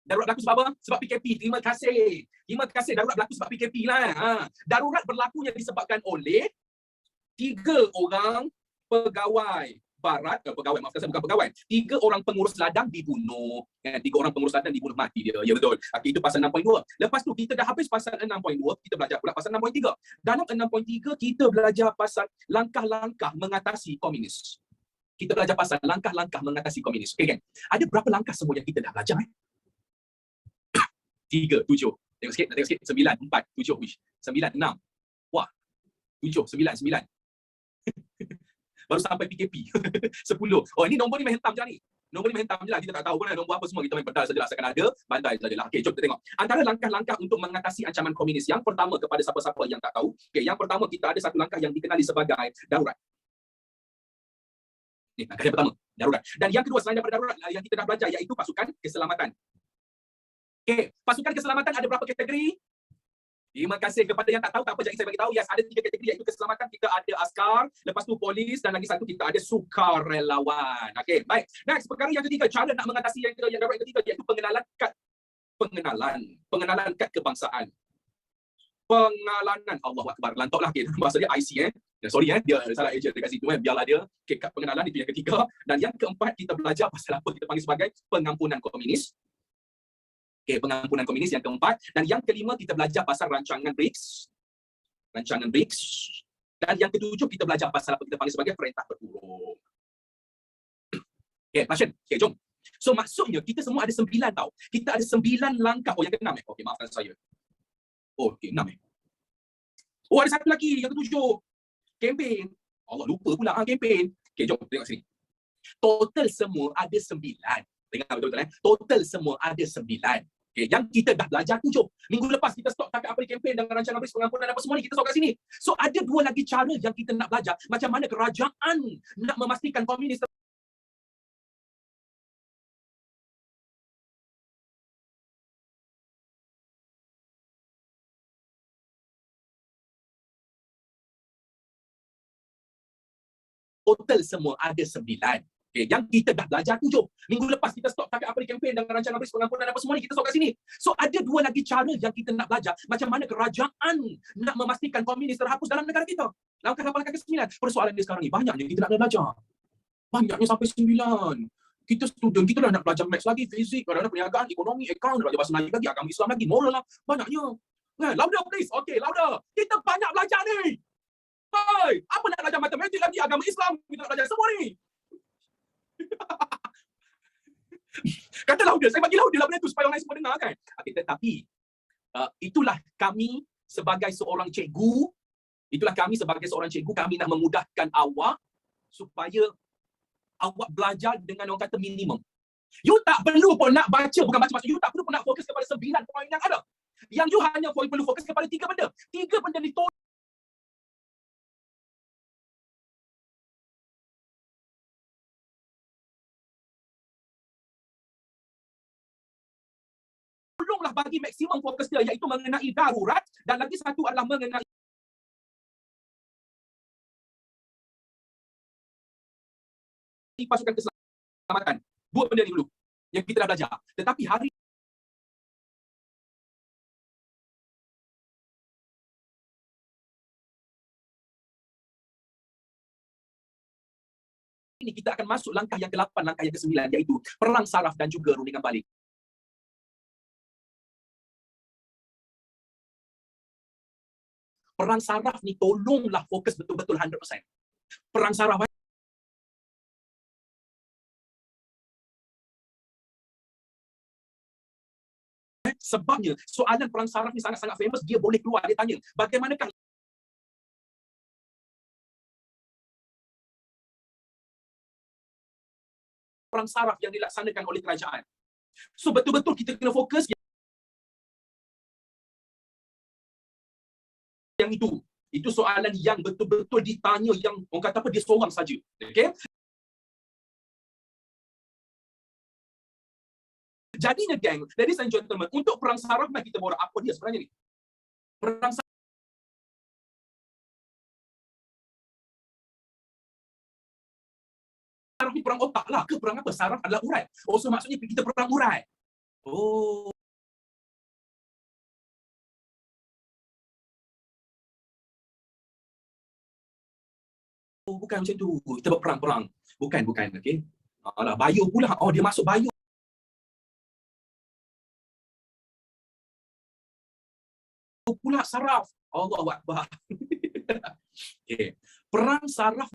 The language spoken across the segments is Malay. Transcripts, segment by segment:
Darurat berlaku sebab apa? Sebab PKP. Terima kasih. Terima kasih. Darurat berlaku sebab PKP lah. Darurat berlakunya disebabkan oleh 3 orang pegawai barat, pegawai, maafkan saya, bukan pegawai. 3 orang pengurus ladang dibunuh. 3 orang pengurus ladang dibunuh mati dia. Ya betul. Okay, itu pasal 6.2. Lepas tu kita dah habis pasal 6.2, kita belajar pula pasal 6.3. Dalam 6.3 kita belajar pasal langkah-langkah mengatasi komunis. Kita belajar pasal langkah-langkah mengatasi komunis. Okay, kan? Ada berapa langkah semua yang kita dah belajar? 3, 7. Tengok sikit, 9, 4, 7, 9, 6. Wah, 7, 9, 9. Baru sampai PKP. 10. Oh, ini nombor ni main hentam je ni. Nombor ni main hentam je lah. Kita tak tahu pun nombor apa semua. Kita main pedal sajalah. Asalkan ada, bandai sajalah. Okay, jom kita tengok. Antara langkah-langkah untuk mengatasi ancaman komunis. Yang pertama, kepada siapa-siapa yang tak tahu. Okay, yang pertama, kita ada satu langkah yang dikenali sebagai darurat. Ni, langkah yang pertama, darurat. Dan yang kedua, selain daripada darurat, yang kita dah belajar, iaitu pasukan keselamatan. Okay, pasukan keselamatan ada berapa kategori? Terima kasih kepada yang tak tahu, tak apa, jadi saya bagi tahu. Yes, ada 3 kategori, iaitu keselamatan. Kita ada askar, lepas tu polis, dan lagi satu kita ada sukarelawan. Okey, baik. Next, perkara yang ketiga, cara nak mengatasi yang darurat yang ketiga, iaitu pengenalan kad kebangsaan. Pengalanan, Allahu Akbar, lantoklah. Okay, bahasa dia IC sorry dia salah ejen dekat situ biarlah dia. Okay, kad pengenalan itu yang ketiga. Dan yang keempat, kita belajar pasal apa kita panggil sebagai pengampunan komunis. Okay, pengampunan komunis yang keempat. Dan yang kelima, kita belajar pasal rancangan BRICS. Dan yang ketujuh, kita belajar pasal apa kita panggil sebagai perintah berhuruf. Okay, Masyan. Okay, jom. So, maksudnya kita semua ada 9 tau. Kita ada 9 langkah. Oh, yang ke-6 Okay, maafkan saya. Oh, okay, 6 Oh, ada satu lagi. Yang ke-7. Kempen. Allah, lupa pula kempen. Okay, jom. Tengok sini. Total semua ada 9. Dengar betul-betul. Total semua ada 9. Okay, yang kita dah belajar 7. Minggu lepas kita stop takat apa di kempen dengan rancangan BRICS pengampunan apa semua ni, kita stop kat sini. So ada 2 lagi cara yang kita nak belajar macam mana kerajaan nak memastikan komunis total semua ada 9. Okay, yang kita dah belajar 7. Minggu lepas kita stop takat apa di kempen dengan rancangan BRICS pengampunan apa semua ni, kita stop kat sini. So ada 2 lagi cara yang kita nak belajar macam mana kerajaan nak memastikan komunis terhapus dalam negara kita. Langkah apa, langkah ke-9. Persoalan dia sekarang ni, banyaknya kita nak belajar. Banyaknya sampai 9. Kita student, kita dah nak belajar maths lagi, fizik, kadang-kadang perniagaan, ekonomi, akaun, belajar bahasa Melayu lagi, agama Islam lagi, moral lah. Banyaknya. Louder please. Okay, louder. Kita banyak belajar ni. Hai, apa nak belajar matematik lagi, agama Islam, kita nak belajar semua ni. Kata louder, saya bagi louder lah benda tu supaya orang lain semua dengar kan. Okay, tetapi itulah kami sebagai seorang cikgu, kami nak memudahkan awak supaya awak belajar dengan orang kata minimum. You tak perlu pun nak baca, bukan baca maksud you tak perlu pun nak fokus kepada 9 poin yang ada. Yang you hanya perlu fokus kepada 3 benda. 3 benda ni tolonglah bagi maksimum fokus dia, iaitu mengenai darurat, dan lagi satu adalah mengenai pasukan keselamatan. 2 benda ni dulu yang kita dah belajar. Tetapi hari ini kita akan masuk langkah yang ke-8, langkah yang ke-9, iaitu perang saraf dan juga rundingan balik. Perang saraf ni tolonglah fokus betul-betul 100%. Perang saraf sebabnya soalan perang saraf ni sangat-sangat famous, dia boleh keluar, dia tanya, bagaimanakah perang saraf yang dilaksanakan oleh kerajaan. So betul-betul kita kena fokus yang itu. Itu soalan yang betul-betul ditanya, yang orang kata apa, dia seorang saja. Okey? Jadinya gang, ladies and gentlemen, untuk perang saraf mari kita borak apa dia sebenarnya ni. Perang saraf ni perang otak lah ke perang apa? Saraf adalah urat. Oh, so maksudnya kita perang urat. Oh, bukan macam tu. Kita buat perang-perang. Bukan, bukan. Okey. Alah, bio pula. Oh, dia masuk bio pula saraf. Allahu Akbar. Okey. Perang saraf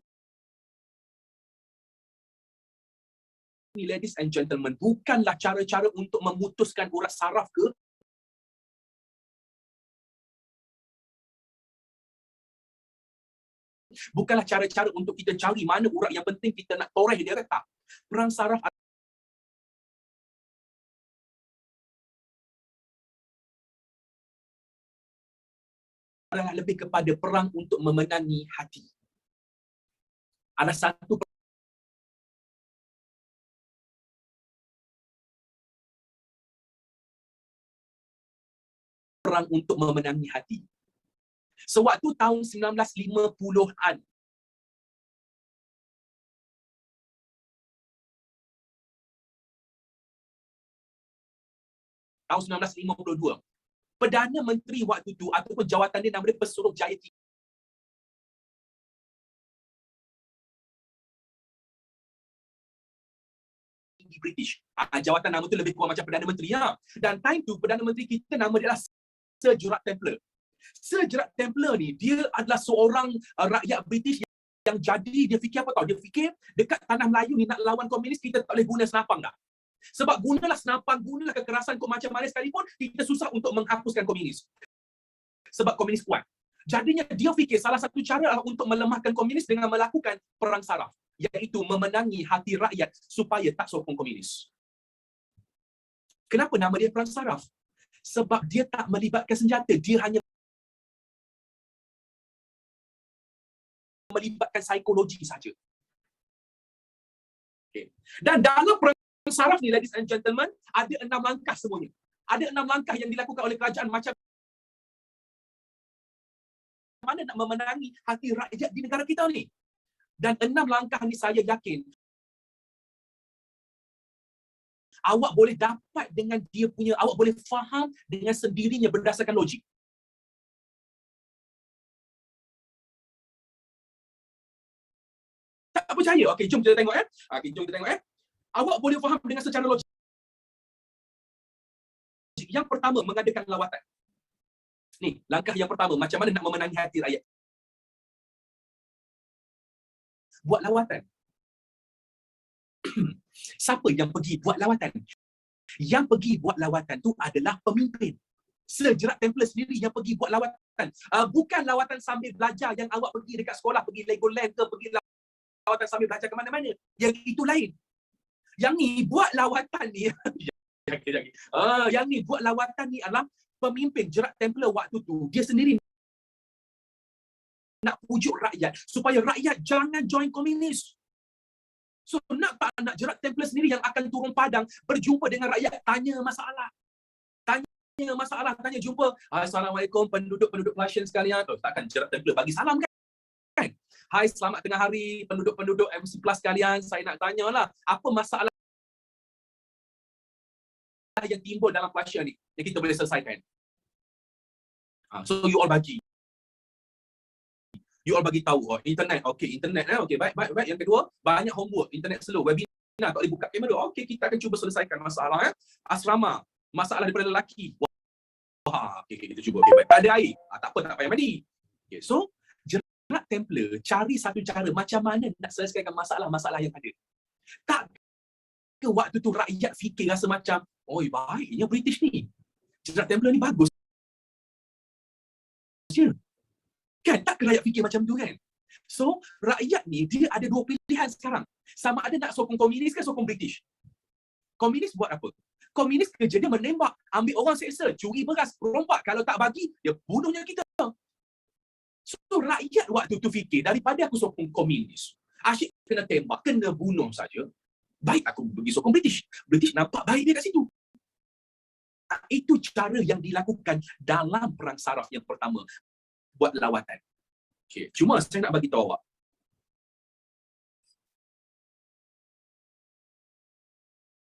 ni, ladies and gentlemen, bukanlah cara-cara untuk memutuskan urat saraf ke. Bukanlah cara-cara untuk kita cari mana urat yang penting kita nak toreh dia ke, tak. Perang saraf adalah lebih kepada perang untuk memenangi hati. Ada satu perang untuk memenangi hati. Sewaktu tahun 1950-an, tahun 1952, Perdana Menteri waktu tu ataupun jawatan dia nama dia Pesuruhjaya Tinggi British. Jawatan nama tu lebih kurang macam Perdana Menteri, ya. Dan time tu Perdana Menteri kita nama dia adalah Sir Gerard Templer. Sir Gerard Templer ni, dia adalah seorang rakyat British yang jadi dia fikir apa tau? Dia fikir dekat tanah Melayu ni nak lawan komunis, kita tak boleh guna senapang dah. Sebab gunalah senapang, gunalah kekerasan kau macam mana sekalipun, kita susah untuk menghapuskan komunis. Sebab komunis kuat. Jadinya dia fikir salah satu cara untuk melemahkan komunis dengan melakukan perang saraf, iaitu memenangi hati rakyat supaya tak sokong komunis. Kenapa nama dia perang saraf? Sebab dia tak melibatkan senjata, dia hanya melibatkan psikologi saja. Okay. Dan dalam perang saraf ni, ladies and gentlemen, ada 6 langkah semuanya. Ada 6 langkah yang dilakukan oleh kerajaan macam mana nak memenangi hati rakyat di negara kita ni. Dan 6 langkah ni saya yakin awak boleh dapat dengan dia punya, awak boleh faham dengan sendirinya berdasarkan logik. Tak percaya? Okey, jom kita tengok . Okey, jom kita tengok . Awak boleh faham dengan secara logik. Yang pertama, mengadakan lawatan. Ni, langkah yang pertama, macam mana nak memenangi hati rakyat. Buat lawatan. Siapa yang pergi buat lawatan? Yang pergi buat lawatan tu adalah pemimpin. Sir Gerard Templer sendiri yang pergi buat lawatan. Bukan lawatan sambil belajar yang awak pergi dekat sekolah, pergi Legoland ke, pergi lawatan sambil belajar ke mana-mana. Yang itu lain. Yang ni buat lawatan ni yang ni buat lawatan ni adalah pemimpin Gerard Templer waktu tu. Dia sendiri nak pujuk rakyat supaya rakyat jangan join komunis. So nak tak nak, Gerard Templer sendiri yang akan turun padang berjumpa dengan rakyat, tanya masalah. Tanya jumpa, Assalamualaikum penduduk-penduduk Malaysia sekalian. Takkan Gerard Templer bagi salam kan? Hai, selamat tengah hari penduduk-penduduk MC Plus sekalian. Saya nak tanyalah, apa masalah yang timbul dalam Malaysia ni yang kita boleh selesaikan. So you all bagi tahu. Internet. Okey, internet. Okey, baik. Yang kedua, banyak homework. Internet slow. Webinar tak boleh buka kamera. Okey, kita akan cuba selesaikan masalah. Asrama. Masalah daripada lelaki. Wah, okey, kita cuba. Okey, baik. Tak ada air. Tak apa, tak payah mandi. Okey, so Gerard Templer cari satu cara macam mana nak selesaikan masalah-masalah yang ada. Tak ke waktu tu rakyat fikir rasa macam, oi, baiknya British ni. Gerard Templer ni bagus je. Kan? Tak ke rakyat fikir macam tu kan? So, rakyat ni dia ada 2 pilihan sekarang. Sama ada nak sokong komunis ke sokong British. Komunis buat apa? Komunis kerja dia menembak, ambil orang seksa, curi beras, rompak. Kalau tak bagi, dia bunuhnya kita. So, rakyat waktu tu fikir, daripada aku sokong komunis, asyik kena tembak, kena bunuh saja, baik aku pergi sokong British. British nampak baik dia kat situ. Itu cara yang dilakukan dalam perang saraf yang pertama. Buat lawatan. Okay. Cuma saya nak bagi tahu awak.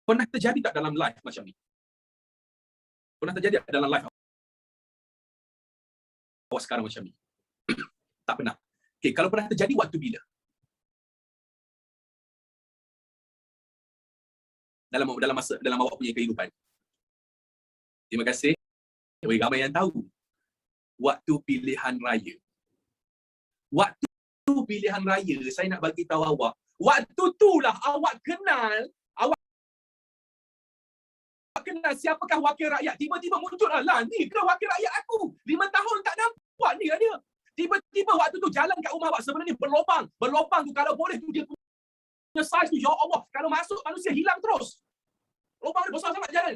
Pernah terjadi tak dalam live macam ni? Pernah terjadi dalam live awak sekarang macam ni? Tak pernah. Okay, kalau pernah terjadi, waktu bila? Dalam awak punya kehidupan. Terima kasih. Ramai yang tahu. Waktu pilihan raya. Waktu pilihan raya, saya nak bagi tahu awak. Waktu itulah awak kenal siapakah wakil rakyat. Tiba-tiba muncul lah, ni ke wakil rakyat aku? 5 tahun tak nampak ni lah dia. Tiba-tiba waktu tu jalan kat rumah awak sebenarnya berlobang. Berlobang tu kalau boleh tu dia punya saiz tu, ya Allah. Kalau masuk manusia hilang terus. Lobang dia besar sangat jalan.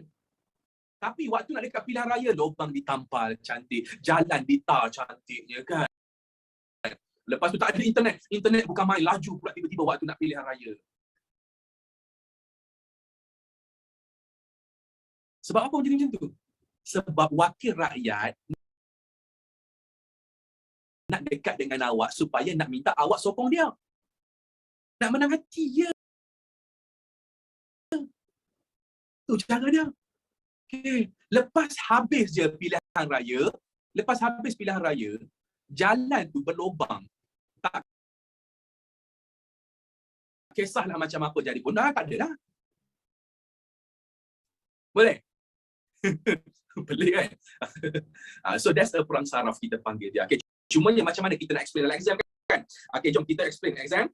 Tapi waktu nak dekat pilihan raya, lobang ditampal cantik. Jalan ditar cantiknya kan. Lepas tu tak ada internet. Internet bukan main, laju pula tiba-tiba waktu nak pilihan raya. Sebab apa jadi macam tu? Sebab wakil rakyat nak dekat dengan awak supaya nak minta awak sokong dia. Nak menang hati dia. Tu cara dia. Okay. Lepas habis pilihan raya, jalan tu berlobang. Tak kisahlah macam apa jadi pun, dah tak ada dah. Boleh? Pelik kan? So that's a perang saraf kita panggil dia. Okay. Cumanya macam mana kita nak explain dalam exam kan? Okay, jom kita explain exam.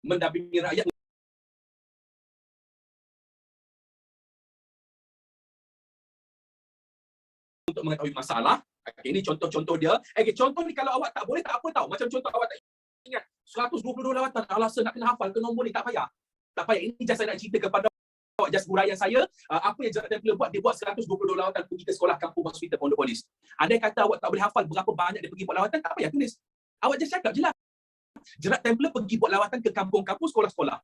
Mendampingi rakyat untuk mengetahui masalah. Okay, ini contoh-contoh dia. Okay, contoh ni kalau awak tak boleh, tak apa tau. Macam contoh awak tak ingat 122 lawatan, alasan nak kena hafal ke nombor ni, tak payah. Tak payah. Ini just saya nak cerita kepada awak, just huraian saya. Apa yang Jerat Templar buat, dia buat 122 lawatan pergi ke sekolah, kampung, hospital, pondok polis. Andai kata awak tak boleh hafal berapa banyak dia pergi buat lawatan, tak payah tulis. Awak just cakap je lah. Jerat Templar pergi buat lawatan ke kampung-kampung, sekolah-sekolah.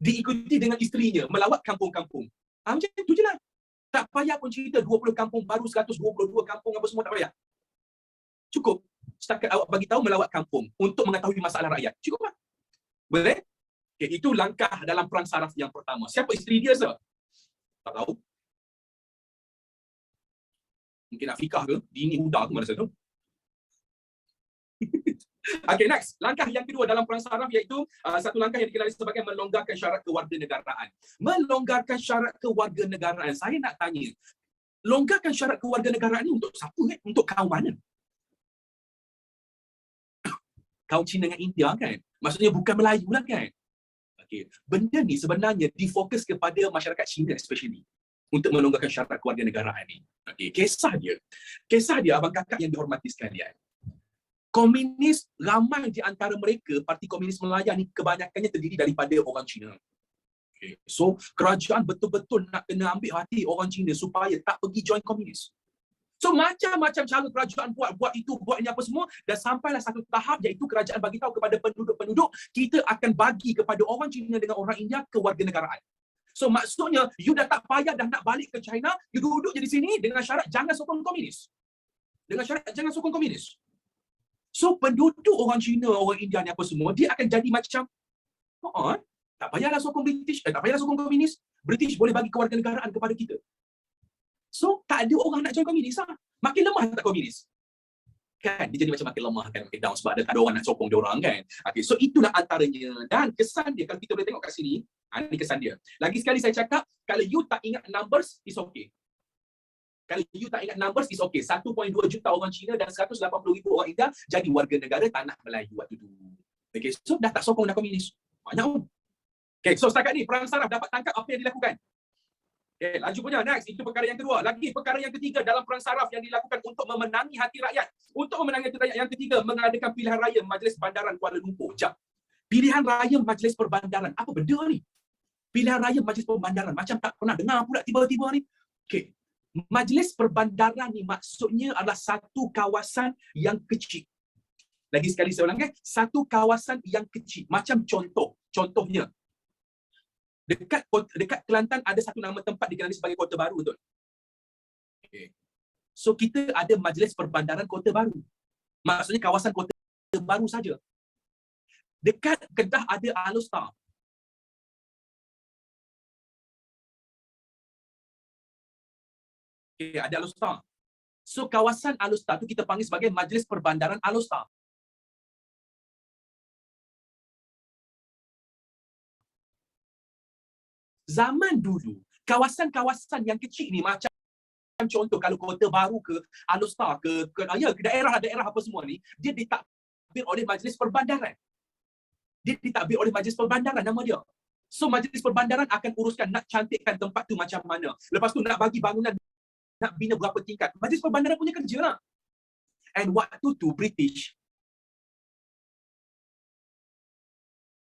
Diikuti dengan isterinya, melawat kampung-kampung. Macam tu je lah. Tak payah pun cerita 20 kampung baru, 122 kampung apa semua, tak payah. Cukup. Setakat awak bagi tahu melawat kampung untuk mengetahui masalah rakyat. Cukup lah. Boleh? Okay, itu langkah dalam perang saraf yang pertama. Siapa isteri dia, sir? Tak tahu. Mungkin Afikah ke? Dini Huda ke, mana saya tahu. Okay, next. Langkah yang kedua dalam perang saraf iaitu satu langkah yang dikenali sebagai melonggarkan syarat kewarganegaraan. Melonggarkan syarat kewarganegaraan. Saya nak tanya, longgarkan syarat kewarganegaraan ni untuk siapa? Untuk kaum mana? Kaum Cina dengan India kan? Maksudnya bukan Melayu lah kan? Okay. Benda ni sebenarnya difokus kepada masyarakat Cina especially untuk melonggarkan syarat kewarganegaraan ni. Okay. Kisah dia abang kakak yang dihormati sekalian. Komunis, ramai di antara mereka, parti komunis Melaya ni kebanyakannya terdiri daripada orang Cina. Okay. So, kerajaan betul-betul nak kena ambil hati orang Cina supaya tak pergi join komunis. So, macam-macam cara kerajaan buat itu, buat ini apa semua, dan sampailah satu tahap iaitu kerajaan bagi tahu kepada penduduk-penduduk, kita akan bagi kepada orang Cina dengan orang India kewarganegaraan. So, maksudnya, you dah tak payah dah nak balik ke China, you duduk je di sini dengan syarat jangan sokong komunis. Dengan syarat jangan sokong komunis. So, penduduk orang Cina, orang India ni apa semua, dia akan jadi macam, tak payahlah sokong British, tak payahlah sokong komunis. British boleh bagi kewarganegaraan kepada kita. So, tak ada orang nak join komunis lah. Makin lemah tak komunis. Kan? Dia jadi macam makin lemah kan, makin down sebab tak ada orang nak sokong dia orang kan. Okay, so itulah antaranya. Dan kesan dia, kalau kita boleh tengok kat sini, ini kesan dia. Lagi sekali saya cakap, kalau you tak ingat numbers, it's okay. Kalau you tak ingat numbers, it's okay. 1.2 juta orang Cina dan 180,000 orang India jadi warga negara tanah Melayu waktu tu. Okay, so dah tak sokong dah komunis. Banyak pun. Okay, so setakat ni, perang saraf dapat tangkap apa yang dilakukan. Okay, laju punya. Next, itu perkara yang kedua. Lagi perkara yang ketiga dalam perang saraf yang dilakukan untuk memenangi hati rakyat. Untuk memenangi hati rakyat yang ketiga, mengadakan pilihan raya Majlis Bandaran Kuala Lumpur. Jap. Pilihan raya Majlis Perbandaran. Apa benda ni? Pilihan raya Majlis Perbandaran. Macam tak pernah dengar pula tiba-tiba ni. Okay. Majlis Perbandaran ni maksudnya adalah satu kawasan yang kecil. Lagi sekali saya ulang, satu kawasan yang kecil. Macam contohnya, dekat Kelantan ada satu nama tempat dikenali sebagai Kota Baru, betul? Okay. So kita ada Majlis Perbandaran Kota Baru. Maksudnya kawasan Kota Baru saja. Dekat Kedah ada Alostar. Okay, ada Alostar. So kawasan Alostar tu kita panggil sebagai Majlis Perbandaran Alostar. Zaman dulu, kawasan-kawasan yang kecil ni macam contoh kalau Kota Baru ke Alostar ke daerah-daerah apa semua ni, dia ditadbir oleh Majlis Perbandaran. Dia ditadbir oleh Majlis Perbandaran nama dia. So Majlis Perbandaran akan uruskan nak cantikkan tempat tu macam mana. Lepas tu nak bagi bangunan, nak bina berapa tingkat. Majlis Perbandaran punya kerja lah. And waktu tu British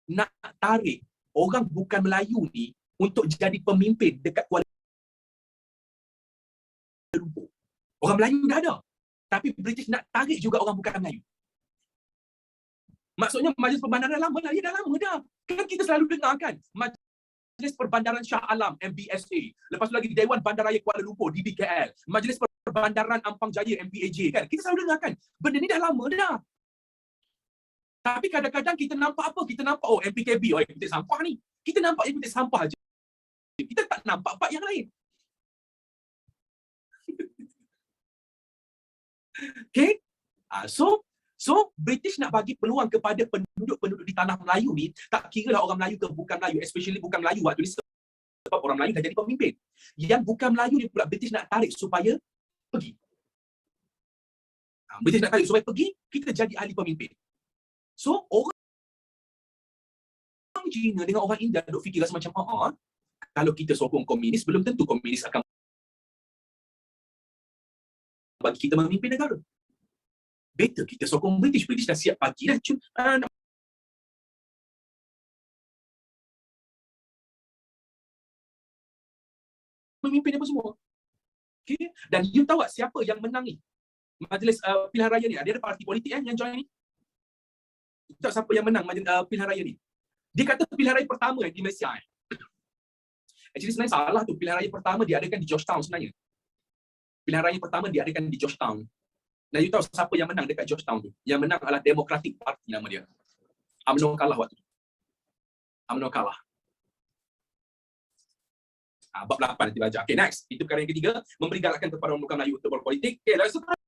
nak tarik orang bukan Melayu ni untuk jadi pemimpin dekat Kuala Lumpur. Orang Melayu dah ada. Tapi British nak tarik juga orang bukan Melayu. Maksudnya Majlis Perbandaran lama lah. Dia dah lama dah. Kan kita selalu dengar kan. Majlis Perbandaran Shah Alam, MBSA. Lepas tu lagi Dewan Bandaraya Kuala Lumpur, DBKL. Majlis Perbandaran Ampang Jaya, MPAJ kan. Kita selalu dengar kan. Benda ni dah lama dah. Tapi kadang-kadang kita nampak apa? Kita nampak, oh MPKB, oh petik sampah ni. Kita nampak yang petik sampah je. Kita tak nampak part yang lain. Okay? So British nak bagi peluang kepada penduduk-penduduk di tanah Melayu ni, tak kira lah orang Melayu ke bukan Melayu, especially bukan Melayu waktu ni sebab orang Melayu dah jadi pemimpin. Yang bukan Melayu ni pula British nak tarik supaya pergi. British nak tarik supaya pergi, kita jadi ahli pemimpin. So orang Cina dengan orang India duk fikir rasa macam kalau kita sokong komunis, belum tentu komunis akan bagi kita memimpin negara. Better kita sokong British. British dah siap bagi dah. Nak memimpin apa semua. Okay? Dan you tahu tak siapa yang menang ni? Majlis pilihan raya ni. Dia ada parti politik yang join ni. You tahu siapa yang menang pilihan raya ni? Dia kata pilihan raya pertama di Malaysia. Actually sebenarnya salah tu. Pilihan raya pertama diadakan di Georgetown sebenarnya. Pilihan raya pertama diadakan di Georgetown. Dan you tahu siapa yang menang dekat Georgetown tu? Yang menang adalah Democratic Party nama dia. UMNO kalah waktu tu. UMNO kalah. Bab 8 nanti baca. Okay, next. Itu perkara yang ketiga. Memberi galakan kepada orang bukan Melayu untuk berpolitik. Okay, lalu seterusnya,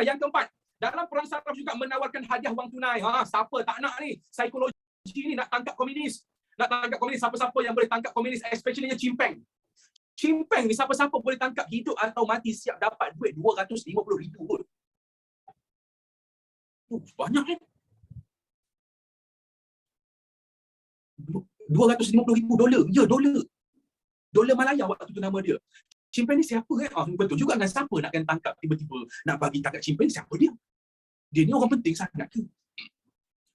yang keempat. Dalam perang saraf juga menawarkan hadiah wang tunai. Siapa tak nak ni? Psikologi ni nak tangkap komunis. Nak tangkap komunis. Siapa-siapa yang boleh tangkap komunis, especially Chimpeng. Chimpeng ni siapa-siapa boleh tangkap hidup atau mati siap dapat duit 250,000 pun. Banyak kan? $250,000. Ya, dolar. Dolar Malaya waktu tu nama dia. Chimpeng ni siapa kan? Betul juga kan, siapa nak kena tangkap tiba-tiba nak bagi tangkap Chimpeng, siapa dia? Dia ni orang penting sangat ke?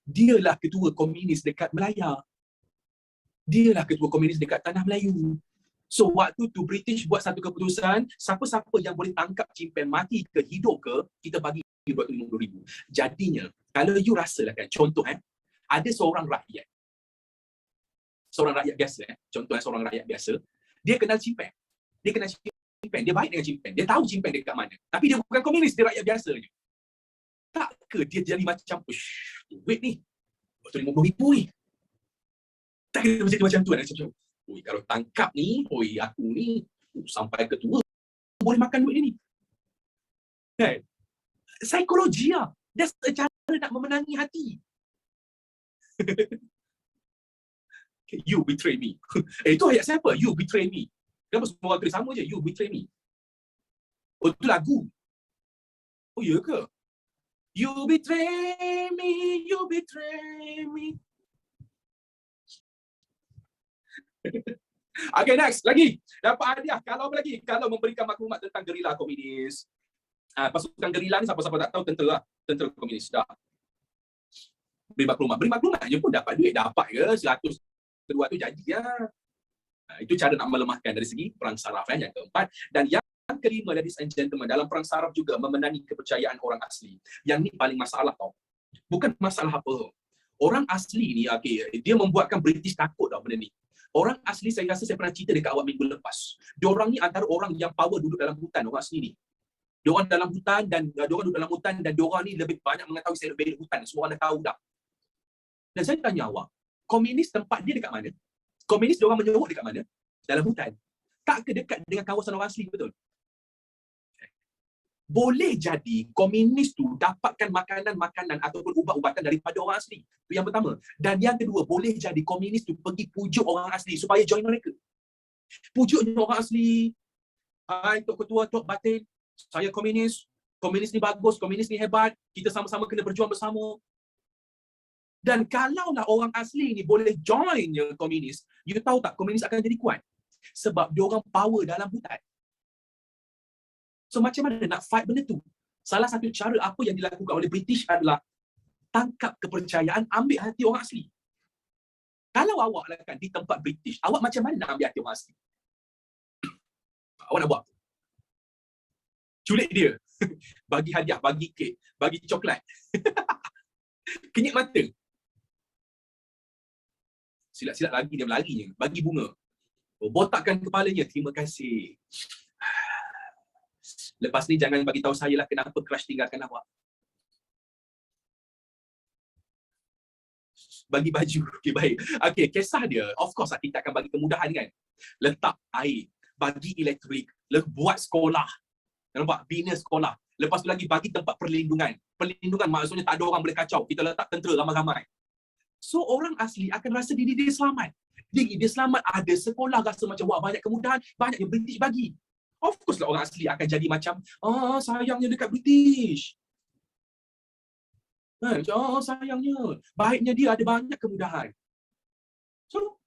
Dialah ketua komunis dekat Melaya. Dialah ketua komunis dekat tanah Melayu. So waktu tu British buat satu keputusan, siapa-siapa yang boleh tangkap Chimpeng mati ke hidup ke, kita bagi 250,000. Jadinya, kalau you rasalah kan, contoh ada seorang rakyat biasa, contohnya seorang rakyat biasa, dia kenal Chimpeng. Dia baik dengan Chimpeng. Dia tahu Chimpeng dekat mana. Tapi dia bukan komunis, dia rakyat biasa je. Tak ke dia jadi macam, duit ni, 250,000 ni. Tak kira macam tu kan. Kalau tangkap ni, aku ni sampai ketua boleh makan duit ni. Kan? Psikologi lah. Dia cara nak memenangi hati. You betray me. Itu ayat siapa? You betray me. Kenapa semua orang tulis sama je? You betray me. Oh, itu lagu. Oh, ya ke? You betray me, you betray me. Okay, next. Lagi. Dapat hadiah. Kalau apa lagi? Kalau memberikan maklumat tentang gerila komunis. Pasukan gerila ni siapa-siapa tak tahu, tentera komunis. Dah. Beri maklumat je pun dapat duit. Dapat ke 100 kedua tu jadi ya. Itu cara nak melemahkan dari segi perang saraf yang keempat. Dan yang kelima, ladies and gentlemen, dalam perang saraf juga memenangi kepercayaan orang asli. Yang ni paling masalah tau. Bukan masalah apa. Orang asli ni, dia membuatkan British takut tau benda ni. Orang asli, saya rasa saya pernah cerita dekat awak minggu lepas. Diorang ni antara orang yang power duduk dalam hutan, orang asli ni. Diorang dalam hutan dan diorang ni lebih banyak mengetahui seluk-beluk hutan. Semua orang dah tahu dah. Dan saya tanya awak, komunis tempat dia dekat mana? Komunis diorang menyorok dekat mana? Dalam hutan. Tak ke dekat dengan kawasan orang asli, betul? Boleh jadi komunis tu dapatkan makanan-makanan ataupun ubat-ubatan daripada orang asli. Itu yang pertama. Dan yang kedua, boleh jadi komunis tu pergi pujuk orang asli supaya join mereka. Pujuknya orang asli, hai Tok Ketua, Tok Batin, saya komunis ni bagus, komunis ni hebat, kita sama-sama kena berjuang bersama. Dan kalaulah orang asli ni boleh join komunis, you tahu tak komunis akan jadi kuat? Sebab diorang power dalam hutan. So macam mana nak fight benda tu? Salah satu cara apa yang dilakukan oleh British adalah tangkap kepercayaan, ambil hati orang asli. Kalau awak lah kan di tempat British, awak macam mana nak ambil hati orang asli? Awak nak buat? Culik dia. Bagi hadiah, bagi kek, bagi coklat. Kenyit mata. Silat-silat lagi dia berlarinya. Bagi bunga. Botakkan kepalanya. Terima kasih. Lepas ni jangan bagi tahu saya lah kenapa crush tinggalkan awak. Bagi baju. Okey, baik. Okey, kisah dia, of course lah, kita akan bagi kemudahan kan. Letak air, bagi elektrik, buat sekolah. Nampak? Bina sekolah. Lepas tu lagi bagi tempat perlindungan. Perlindungan maksudnya tak ada orang boleh kacau. Kita letak tentera ramai-ramai. So orang asli akan rasa diri dia selamat. Dia selamat, ada sekolah, rasa macam wah banyak kemudahan, banyak yang British bagi. Of course lah orang asli akan jadi macam sayangnya dekat British. Sayangnya. Baiknya dia ada banyak kemudahan. So,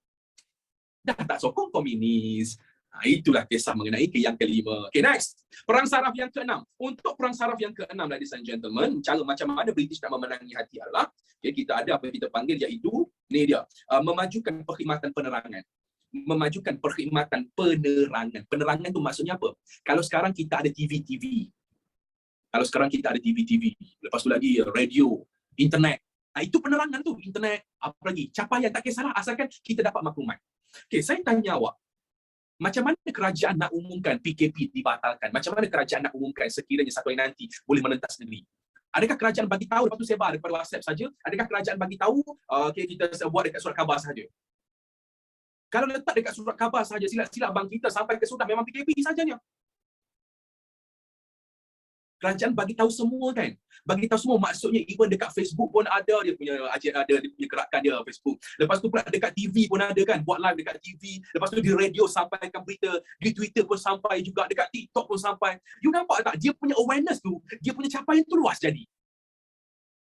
dah tak sokong komunis. Itulah kisah mengenai yang kelima. Okay, next. Perang saraf yang keenam. Untuk perang saraf yang keenam, ladies and gentlemen, cara macam mana British nak memenangi hati adalah, okay, kita ada apa yang kita panggil iaitu, ni dia, memajukan perkhidmatan penerangan. Memajukan perkhidmatan penerangan. Penerangan tu maksudnya apa? Kalau sekarang kita ada TV. Kalau sekarang kita ada TV. Lepas tu lagi radio, internet. Itu penerangan tu. Internet, apa lagi? Capaian, tak kisahlah asalkan kita dapat maklumat. Okay, saya tanya awak, macam mana kerajaan nak umumkan PKP dibatalkan? Macam mana kerajaan nak umumkan sekiranya satu hari nanti boleh menentas negeri? Adakah kerajaan bagi tahu lepas tu sebar daripada WhatsApp saja? Adakah kerajaan bagi tahu okay, kita buat dekat surat khabar saja? Kalau letak dekat surat khabar saja, silap-silap bang kita sampai ke Sudan memang PKP sajanya. Kerajaan bagi tahu semua kan. Bagi tahu semua maksudnya even dekat Facebook pun ada dia punya gerakan dia Facebook. Lepas tu pula dekat TV pun ada kan, buat live dekat TV. Lepas tu di radio sampaikan berita, di Twitter pun sampai juga, dekat TikTok pun sampai. You nampak tak dia punya awareness tu, dia punya capaian tu luas jadi.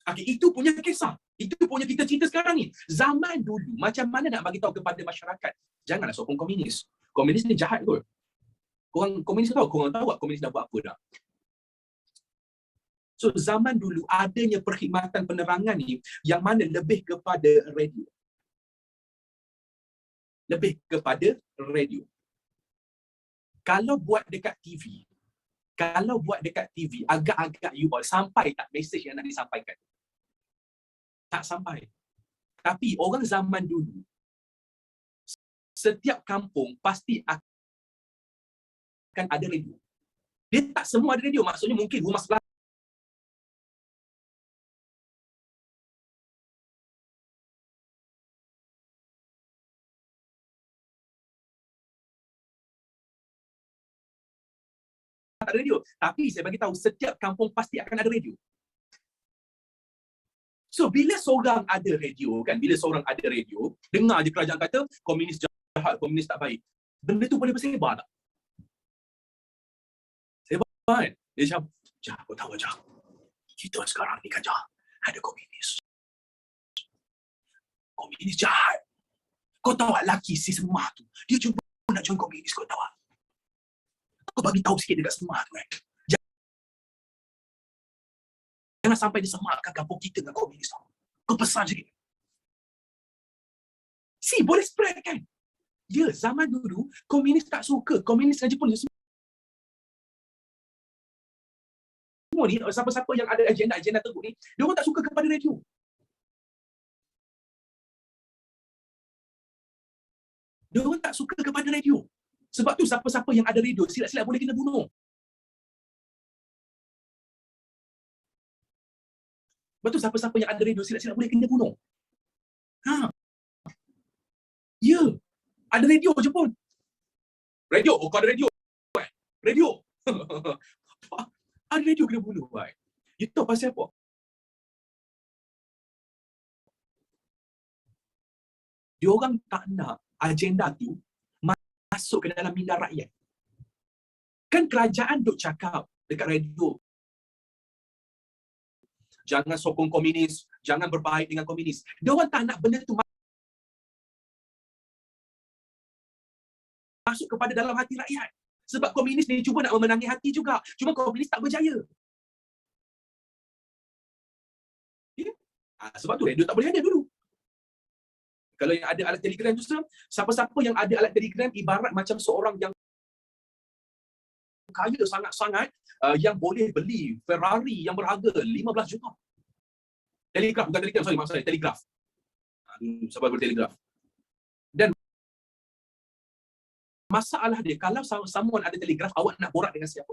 Okay, itu punya kisah. Itu punya kita cerita sekarang ni. Zaman dulu macam mana nak bagi tahu kepada masyarakat, janganlah sokong komunis. Komunis ni jahat kot. Korang komunis tahu, korang tahu tak komunis dah buat apa dah? So zaman dulu adanya perkhidmatan penerangan ni yang mana lebih kepada radio. Lebih kepada radio. Kalau buat dekat TV, agak-agak you all sampai tak mesej yang nak disampaikan? Tak sampai. Tapi orang zaman dulu, setiap kampung pasti akan ada radio. Dia tak semua ada radio, maksudnya mungkin rumah sebelah tak ada radio. Tapi saya bagi tahu setiap kampung pasti akan ada radio. So bila seorang ada radio kan, dengar je kerajaan kata komunis jahat, komunis tak baik. Benda tu boleh bersebar tak? Sebar kan? Dia cakap, "Jah, kau tahu Jah. Kita sekarang ni kan Jah, ada komunis. Komunis jahat. Kau tahu tak laki si Semah tu, dia cuba nak join komunis, kau tahu tak? Kau bagi tahu sikit dekat Semah tu kan. Jangan sampai disemakkan kampung kita dengan komunis tau. Kau pesan sikit." Si boleh spread kan? Ya, zaman dulu komunis tak suka. Komunis dan Jepun semua ni, siapa-siapa yang ada agenda teruk ni, dia orang tak suka kepada radio. Dia orang tak suka kepada radio. Sebab tu siapa-siapa yang ada radio, silap-silap boleh kena bunuh. Sebab tu siapa-siapa yang ada radio, silap-silap boleh kena bunuh. Ha. Ya. Ada radio je pun. Radio, kau ada radio. Radio. Ada radio kena bunuh. You tahu pasal apa? Dia orang tak nak agenda tu masuk ke dalam minda rakyat. Kan kerajaan duk cakap dekat radio, jangan sokong komunis, jangan berbaik dengan komunis. Dia orang tak nak benda tu masuk kepada dalam hati rakyat. Sebab komunis ni cuba nak memenangi hati juga. Cuma komunis tak berjaya. Ya? Sebab tu radio tak boleh ada dulu. Kalau yang ada alat telegram tu, siapa-siapa yang ada alat telegram ibarat macam seorang yang kaya sangat-sangat, yang boleh beli Ferrari yang berharga 15 juta. Telegraf, bukan telegram, sorry, maksud saya telegraf. Sabar bertelegraf. Dan masalah dia, kalau someone ada telegraf, awak nak borak dengan siapa?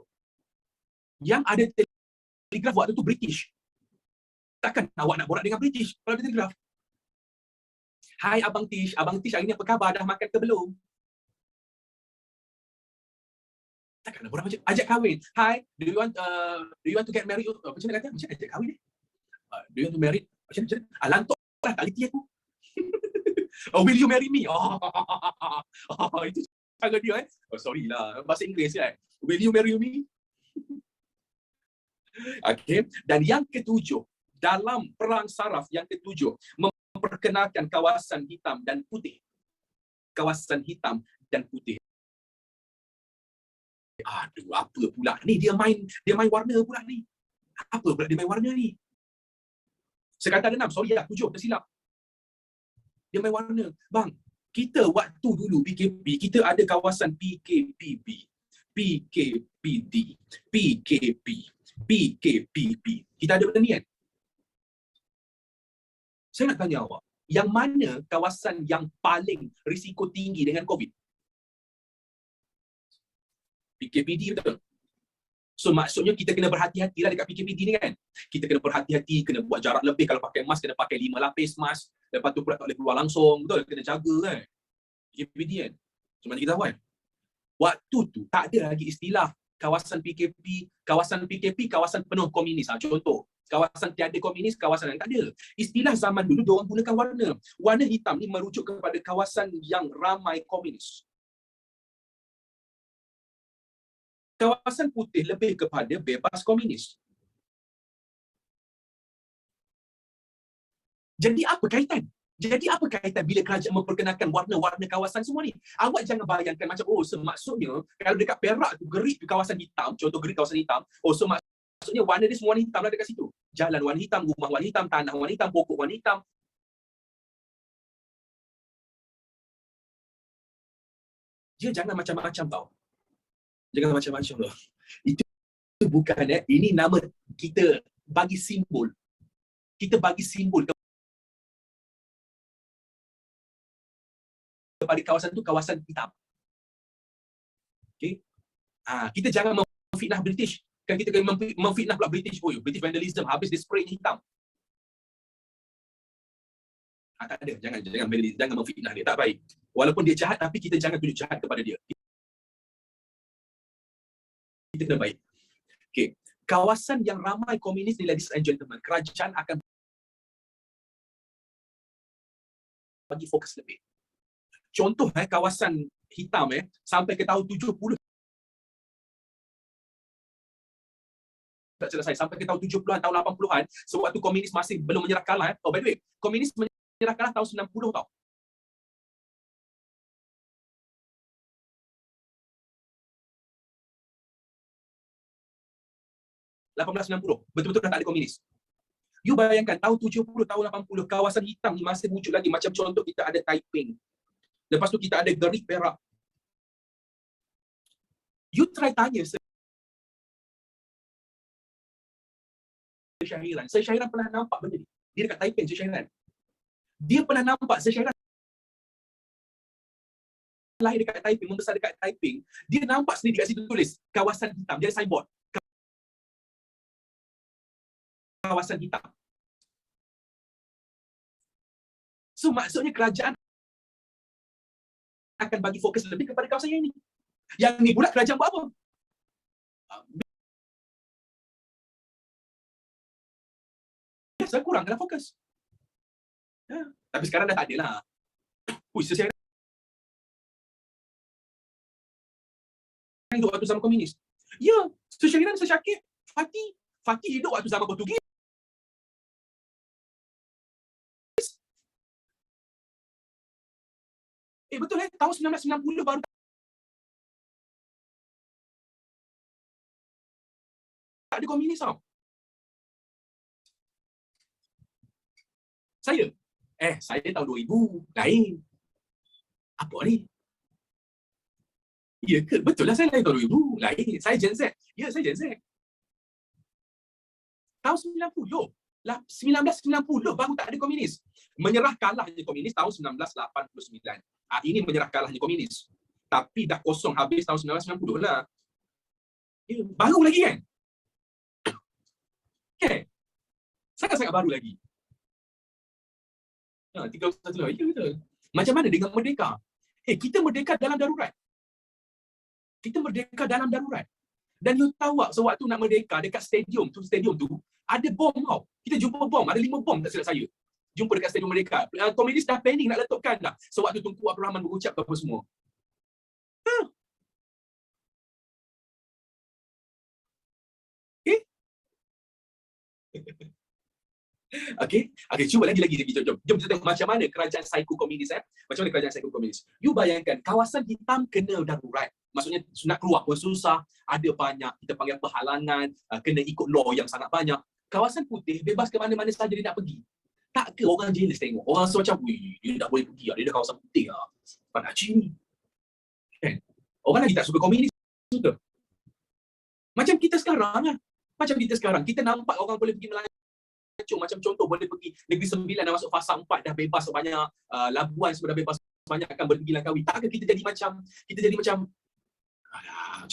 Yang ada telegraf waktu tu British. Takkan awak nak borak dengan British kalau ada telegraf? Hai Abang Tish hari ni apa khabar? Dah makan ke belum? Takkan nak borak macam ajak kahwin. Hi, do you want to get married? Macam mana kata? Macam ajak kahwin ni? Do you want to marry? Macam mana? Lantok lah, tak reti aku. Will you marry me? Itu cara dia sorry lah, bahasa Inggeris kan. Will you marry me? Okay. Dan yang ketujuh, dalam perang saraf yang ketujuh, memperkenalkan kawasan hitam dan putih. Kawasan hitam dan putih. Aduh, apa pula ni? Dia main warna pula ni. Apa pula dia main warna ni? Sekatan 6, sorry lah, 7, tersilap. Dia main warna. Bang, kita waktu dulu PKP, kita ada kawasan PKPB, PKPD, PKP, PKPP. Kita ada benda ni kan? Saya nak tanya awak, yang mana kawasan yang paling risiko tinggi dengan COVID? PKPD betul. So maksudnya kita kena berhati-hatilah dekat PKPD ni kan. Kita kena berhati-hati, kena buat jarak lebih. Kalau pakai mask, kena pakai 5 lapis mask. Lepas tu pula tak boleh keluar langsung. Betul, kena jaga kan. PKPD kan. Macam mana kita tahu kan? Waktu tu tak ada lagi istilah kawasan PKP, kawasan penuh komunis. Contoh, kawasan tiada komunis, kawasan yang tak ada. Istilah zaman dulu, diorang gunakan warna. Warna hitam ni merujuk kepada kawasan yang ramai komunis. Kawasan putih lebih kepada bebas komunis. Jadi apa kaitan? Bila kerajaan memperkenalkan warna-warna kawasan semua ni? Awak jangan bayangkan macam, maksudnya kalau dekat Perak tu gerik tu kawasan hitam, contoh gerik kawasan hitam, maksudnya warna dia semua warna hitam lah dekat situ. Jalan warna hitam, rumah warna hitam, tanah warna hitam, pokok warna hitam. Dia jangan macam-macam tau. Jangan macam-macam tau. Itu bukan ini nama kita bagi simbol. Kita bagi simbol kepada kawasan tu kawasan hitam. Okey. Kita jangan memfitnah British. Kan kita kena memfitnah pula British. British vandalism, habis dia spray hitam. Tak ada, jangan memfitnah dia, tak baik. Walaupun dia jahat, tapi kita jangan tunjuk jahat kepada dia. Kita kena baik. Okey. Kawasan yang ramai komunis ni, ladies and gentlemen, kerajaan akan bagi fokus lebih. Contoh kawasan hitam sampai ke tahun 70 tak selesai, sampai ke tahun 70-an, tahun 80-an, sewaktu komunis masih belum menyerah kalah. By the way, komunis menyerah kalah tahun 90 tau. Betul-betul dah tak ada komunis. You bayangkan tahun 70, tahun 80, kawasan hitam ni masih wujud lagi. Macam contoh kita ada Taiping. Lepas tu kita ada Gerik Perak. You try tanya Syahiran. Syahiran pernah nampak benda ni. Dia dekat Taiping, Syahiran. Dia pernah nampak Syahiran lahir dekat Taiping, membesar dekat Taiping. Dia nampak sendiri dekat situ tulis kawasan hitam. Dia ada signboard. Kawasan hitam. So maksudnya kerajaan akan bagi fokus lebih kepada kawasan yang ini. Yang ni pula kerajaan buat apa? Biasa kurangkanlah fokus. Ya. Tapi sekarang dah tak ada lah. Saya hidup waktu zaman komunis. Ya, Syahriran Syakir, Fatih hidup waktu zaman Portugis. Betul tahun 1990 baru tak ada komunis tau. Saya tahun 2000, lain. Apa ni? Ya ke? Betul lah saya lahir tahun 2000, lain. Saya Gen Z. Ya, saya Gen Z. Tahun 90. 1990 baru tak ada komunis. Menyerah kalahnya komunis tahun 1989. Ini menyerah kalahnya komunis. Tapi dah kosong habis tahun 1990 lah. Ya, baru lagi kan? Okay. Sangat-sangat baru lagi. 31 lah. Ya, betul. Macam mana dengan merdeka? Kita merdeka dalam darurat. Kita merdeka dalam darurat. Dan you tahu tak, sewaktu nak merdeka dekat stadium tu, ada bom tau. Kita jumpa bom, ada 5 bom tak silap saya. Jumpa dekat stadium merdeka. Komunis dah planning nak letupkan dah. Sewaktu Tunku Abdul Rahman berucap apa semua. Okey, cuba lagi. Jom kita tengok macam mana kerajaan psikokomunis Macam mana kerajaan psikokomunis. You bayangkan kawasan hitam kena darurat. Maksudnya nak keluar pun susah, ada banyak kita panggil perhalangan, kena ikut law yang sangat banyak. Kawasan putih bebas ke mana-mana saja dia nak pergi. Tak ke orang jealous tengok. Orang rasa macam, dia tak boleh pergi, dia dah kawasan putih lah. Panak ni. Kan? Orang lagi tak suka komunis suka. Macam kita sekarang lah. Kita nampak orang boleh pergi Melayu. Macam contoh boleh pergi Negeri Sembilan dah masuk fasa 4 dah bebas banyak, Labuan semua dah bebas banyak, akan berpergi Langkawi. Tak ke kita jadi macam alah,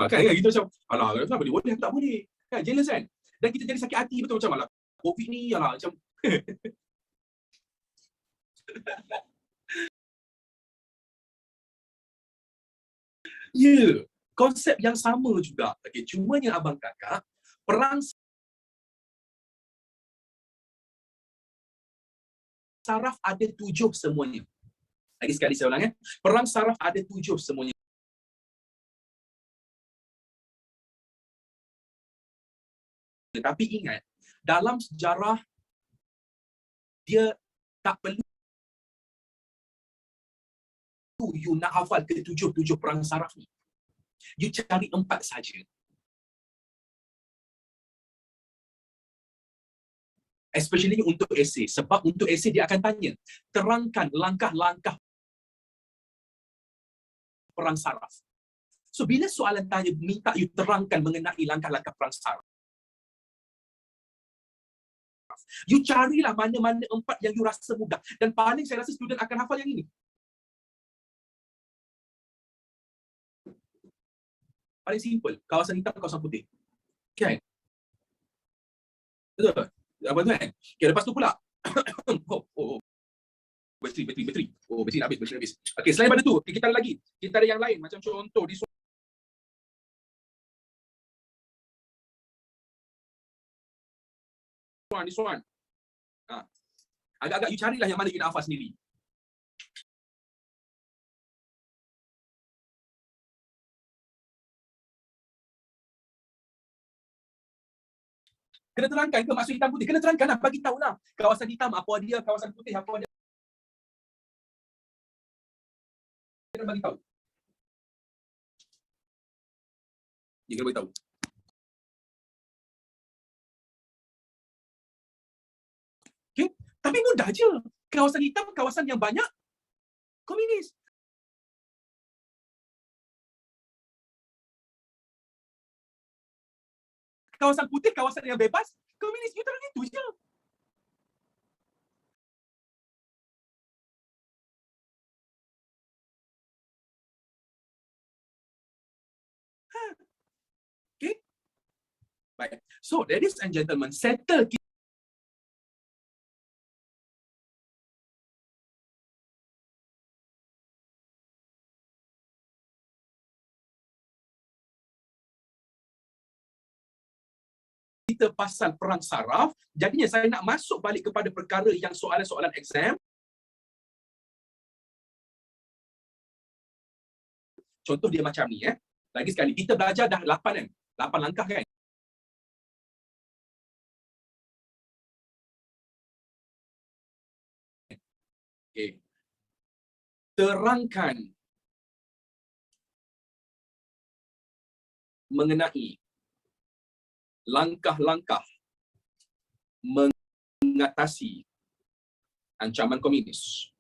kan kita macam alah kenapa boleh aku tak boleh kan, jealous kan, dan kita jadi sakit hati betul macam alah COVID ni alah macam ya, konsep yang sama juga. Okey, cumanya abang kakak perang saraf ada 7 semuanya. Lagi sekali saya ulang perang saraf ada 7 semuanya. Tapi ingat, dalam sejarah dia tak perlu you nak hafal ke 7 perang saraf ni. You cari 4 saja. Especially untuk esei. Sebab untuk esei dia akan tanya, terangkan langkah-langkah perang saraf. So bila soalan tanya minta you terangkan mengenai langkah-langkah perang saraf, you carilah mana-mana 4 yang you rasa mudah. Dan paling saya rasa student akan hafal yang ini. Paling simple, kawasan hitam, kawasan putih. Kan? Betul? Apa tu kan? Okay, lepas tu pula. Bateri. Bateri dah habis. Okay, selain pada tu, kita ada lagi. Kita ada yang lain. Macam contoh, this one. Agak-agak you carilah yang mana you nak hafal sendiri. Kena terangkan ke maksud hitam putih? Kena terangkan lah, bagi tahu lah. Kawasan hitam apa dia, kawasan putih apa dia. Kena bagi tahu. Dia kena bagi tahu. Okay? Tapi mudah je. Kawasan hitam, kawasan yang banyak komunis. Kawasan putih, kawasan yang bebas, komunis. You terang itu je. Okay? Baik. So, ladies and gentlemen, settle kita pasal perang saraf, jadinya saya nak masuk balik kepada perkara yang soalan-soalan exam. Contoh dia macam ni. Lagi sekali, kita belajar dah 8 kan? 8 langkah kan? Okay. Terangkan mengenai langkah-langkah mengatasi ancaman komunis.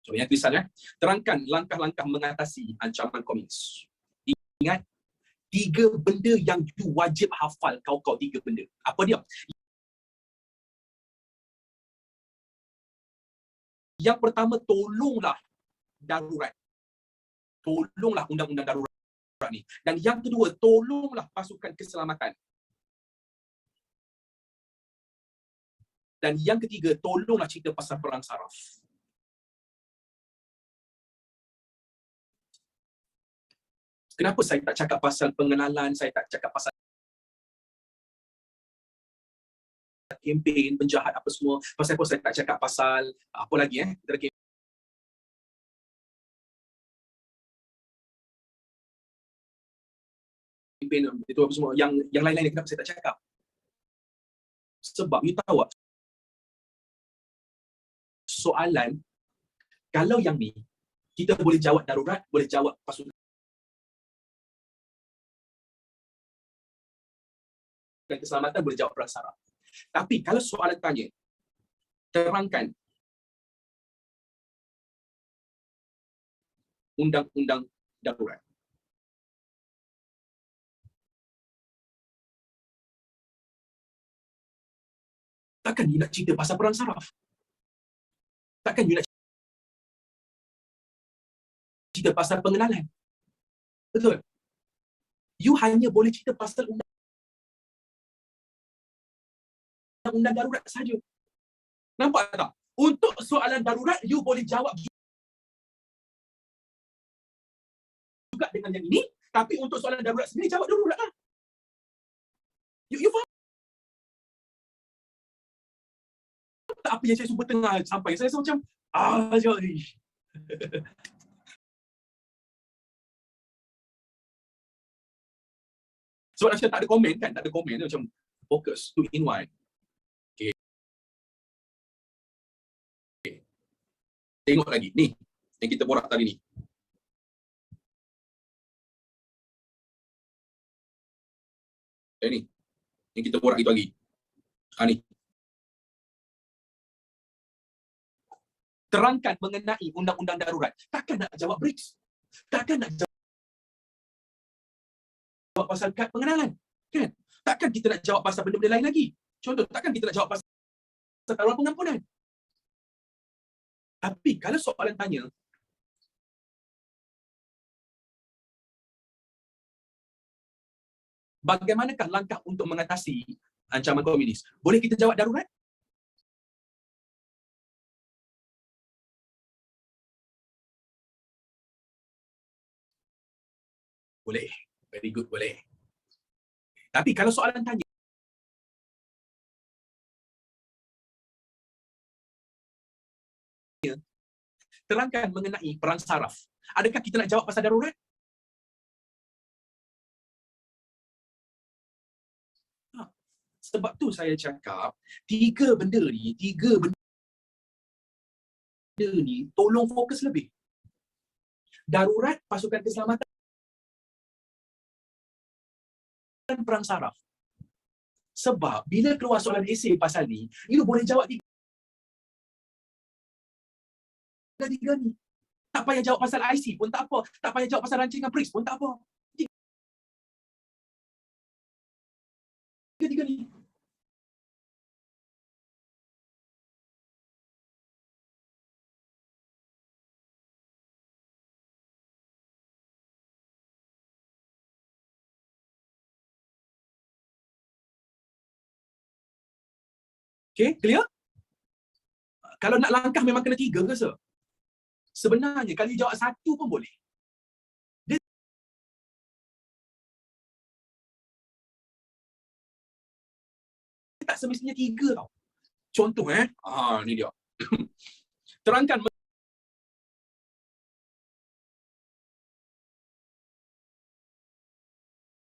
So, yang tulisan terangkan langkah-langkah mengatasi ancaman komunis. Ingat, 3 benda yang you wajib hafal kau 3 benda. Apa dia? Yang pertama, tolonglah darurat. Tolonglah undang-undang darurat ni. Dan yang kedua, tolonglah pasukan keselamatan. Dan yang ketiga, tolonglah cerita pasal perang saraf. Kenapa saya tak cakap pasal pengenalan, saya tak cakap pasal kempen, penjahat apa semua. Pasal apa saya tak cakap pasal apa lagi kempen itu apa semua. Yang lain-lain kenapa saya tak cakap? Sebab you tahu tak? Soalan, kalau yang ni, kita boleh jawab darurat, boleh jawab pasukan keselamatan, boleh jawab perang saraf. Tapi kalau soalan tanya, terangkan undang-undang darurat. Takkan you nak cerita pasal perang saraf? Takkan you nak cerita pasal pengenalan? Betul? You hanya boleh cerita pasal undang-undang darurat saja. Nampak tak? Untuk soalan darurat, you boleh jawab juga dengan yang ini, tapi untuk soalan darurat sendiri, jawab darurat lah. You faham tak apa yang saya cuba tengah sampai? Saya rasa macam, sebab macam tak ada komen kan? Tak ada komen, macam fokus, 2 in 1. Okay. Tengok lagi, ni, yang kita borak tadi ni. Ni, yang kita borak itu lagi. Ni. Terangkan mengenai undang-undang darurat. Takkan nak jawab BRICS. Takkan nak jawab pasal kad pengenalan. Kan? Takkan kita nak jawab pasal benda-benda lain lagi. Contoh, takkan kita nak jawab pasal taruhan pengampunan. Tapi kalau soalan tanya, bagaimanakah langkah untuk mengatasi ancaman komunis? Boleh kita jawab darurat? Boleh. Very good, boleh. Tapi kalau soalan tanya, terangkan mengenai perang saraf. Adakah kita nak jawab pasal darurat? Sebab tu saya cakap, 3 benda ni, tolong fokus lebih. Darurat, pasukan keselamatan, dan perang saraf. Sebab bila keluar soalan esei pasal ni, you boleh jawab 3 ni. Tak payah jawab pasal IC pun tak apa. Tak payah jawab pasal rancangan BRICS pun tak apa. 3 ni. Okay, clear? Kalau nak langkah memang kena 3 ke sir? Sebenarnya kalau you jawab 1 pun boleh. semestinya 3 tau. Contoh ni dia. Terangkan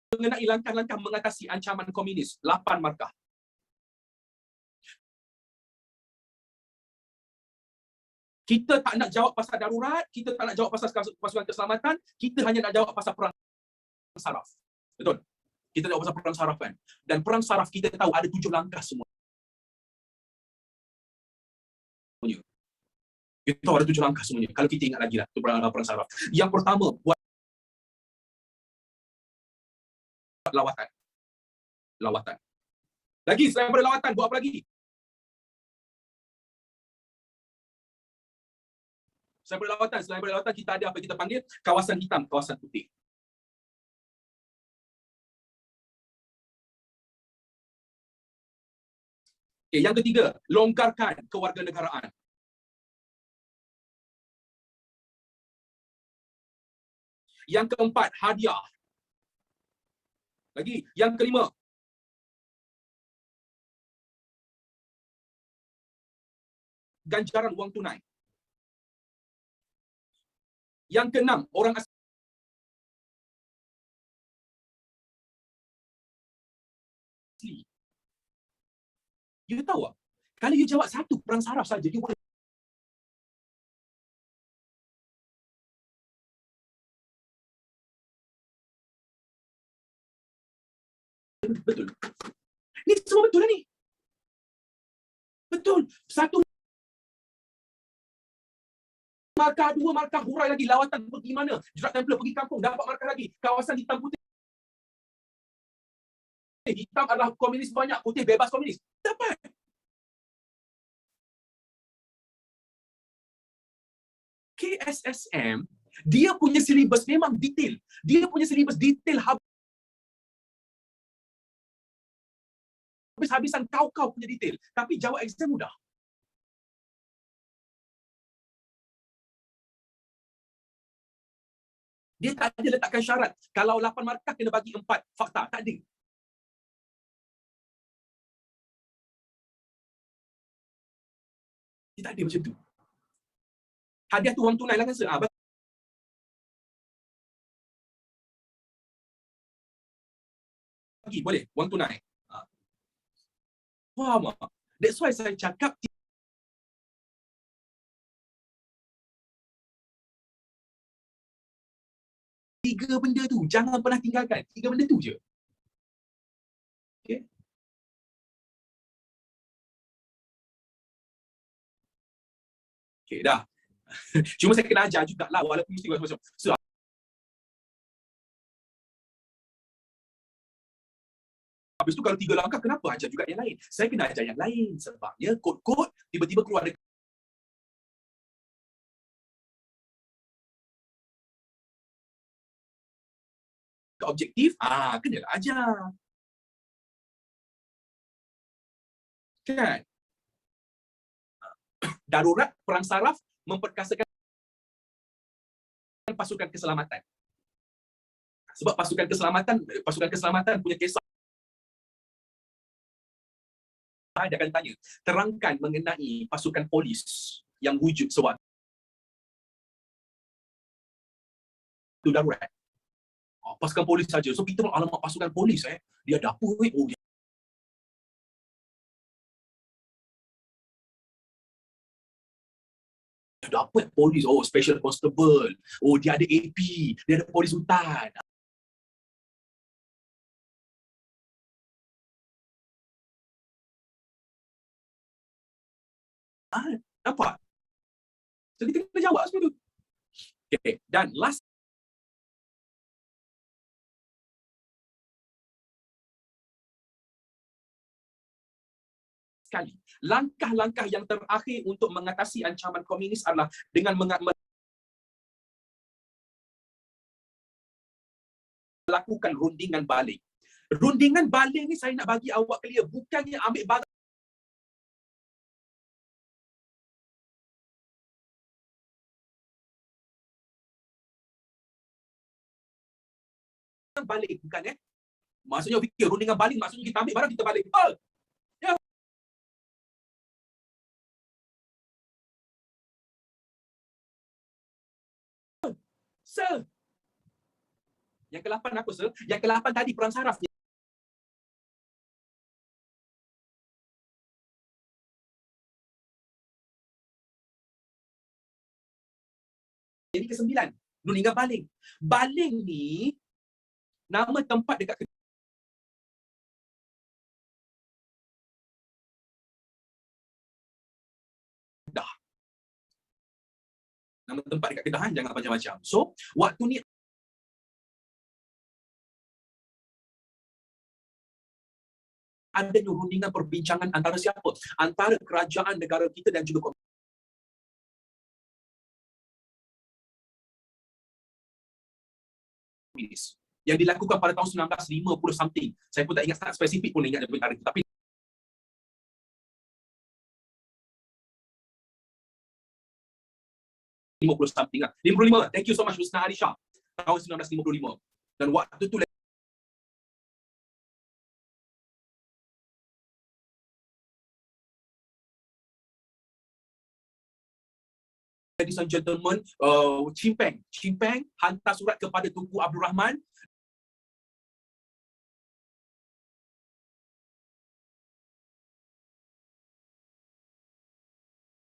mengenai langkah-langkah mengatasi ancaman komunis. 8 markah. Kita tak nak jawab pasal darurat, kita tak nak jawab pasal pasukan keselamatan, kita hanya nak jawab pasal perang saraf. Betul? Kita jawab pasal perang saraf kan. Dan perang saraf kita tahu ada 7 langkah semua. Kita tahu ada 7 langkah semuanya. Kalau kita ingat lagi lah, itu perang saraf. Yang pertama, buat lawatan. Lawatan. Lagi, selain daripada lawatan, buat apa lagi? Selain daripada lawatan, kita ada apa yang kita panggil kawasan hitam, kawasan putih. Okay, yang ketiga, longgarkan kewarganegaraan. Yang keempat, hadiah. Lagi, yang kelima, ganjaran wang tunai. Yang keenam, orang asli. You tahu tak? Kalau you jawab satu perang saraf saja, you boleh betul. Ni semua betul lah ni. Betul. Satu markah, 2 markah, hurai lagi. Lawatan pergi mana? Jerat Templar pergi kampung, dapat markah lagi. Kawasan hitam putih. Hitam adalah komunis banyak, putih bebas komunis. Dapat. KSSM, dia punya silibus memang detail. Dia punya silibus detail habis-habisan kau punya detail. Tapi jawab exam mudah. Dia tak ada letakkan syarat. Kalau 8 markah, kena bagi 4 fakta. Tak ada. Dia tak ada macam tu. Hadiah tu wang tunai lah kan, sir? Bagi, boleh. Wang tunai. Faham tak? That's why saya cakap tiga benda tu. Jangan pernah tinggalkan. 3 benda tu je. Okay? Okay, dah. Cuma saya kena ajar jugalah walaupun mesti macam so, habis tu kalau 3 langkah, kenapa ajar juga yang lain? Saya kena ajar yang lain sebabnya kod-kod tiba-tiba keluar ada objektif, kena ajar. Kan? Darurat, perang saraf, memperkasakan pasukan keselamatan. Sebab pasukan keselamatan punya kisah. Dia akan tanya, terangkan mengenai pasukan polis yang wujud sewaktu darurat. Pasukan polis saja. So kita alamak pasukan polis dia ada apa dia ada apa polis? Special constable. Dia ada AP, dia ada polis hutan. Nampak? So kita kena jawab semua tu. Okay. Dan last sekali, langkah-langkah yang terakhir untuk mengatasi ancaman komunis adalah dengan melakukan rundingan balik. Rundingan balik ni saya nak bagi awak clear, bukannya ambil barang balik, bukan Maksudnya fikir rundingan balik maksudnya kita ambil barang kita balik. Ya, Sir. Yang ke-8 apa, Sir? Yang ke-8 tadi perang saraf. Jadi ke-9, Nuninggal Baling. Baling ni nama tempat dekat Kedah. Nama tempat dekat Kedah, jangan macam-macam. So, waktu ni adanya rundingan perbincangan antara siapa? Antara kerajaan negara kita dan juga komunis. Yang dilakukan pada tahun 1950 something. Saya pun tak ingat sangat spesifik pun ingat negara itu. Tapi 50 something lah. 55. Thank you so much Husna Alisha. Tahun 1955. Dan waktu tu ladies and gentlemen, Chimpeng hantar surat kepada Tunku Abdul Rahman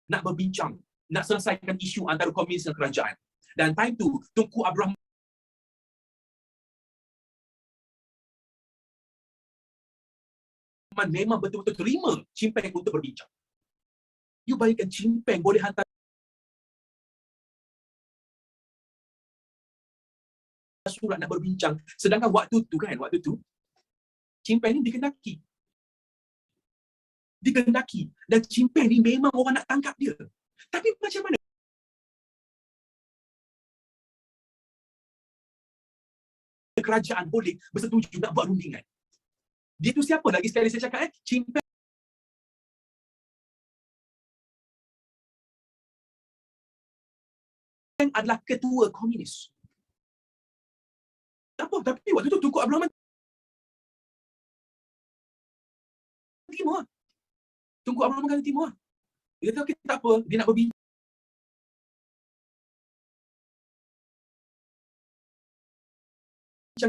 nak berbincang, nak selesaikan isu antara komunis dan kerajaan. Dan time tu, Tunku Abdul Rahman memang betul-betul terima Chimpeng untuk berbincang. You bayangkan Chimpeng boleh hantar surat nak berbincang, sedangkan waktu tu Chimpeng ni dikendaki dan Chimpeng ni memang orang nak tangkap dia. Tapi macam mana kerajaan boleh bersetuju nak buat rundingan? Dia tu siapa lagi sekali saya cakap Chimpeng adalah ketua komunis. Apa? Tapi waktu tu Tunku Abdul Rahman terima. Tunku Abdul Rahman kata terima. Dia kata okay, tak apa, dia nak berbincang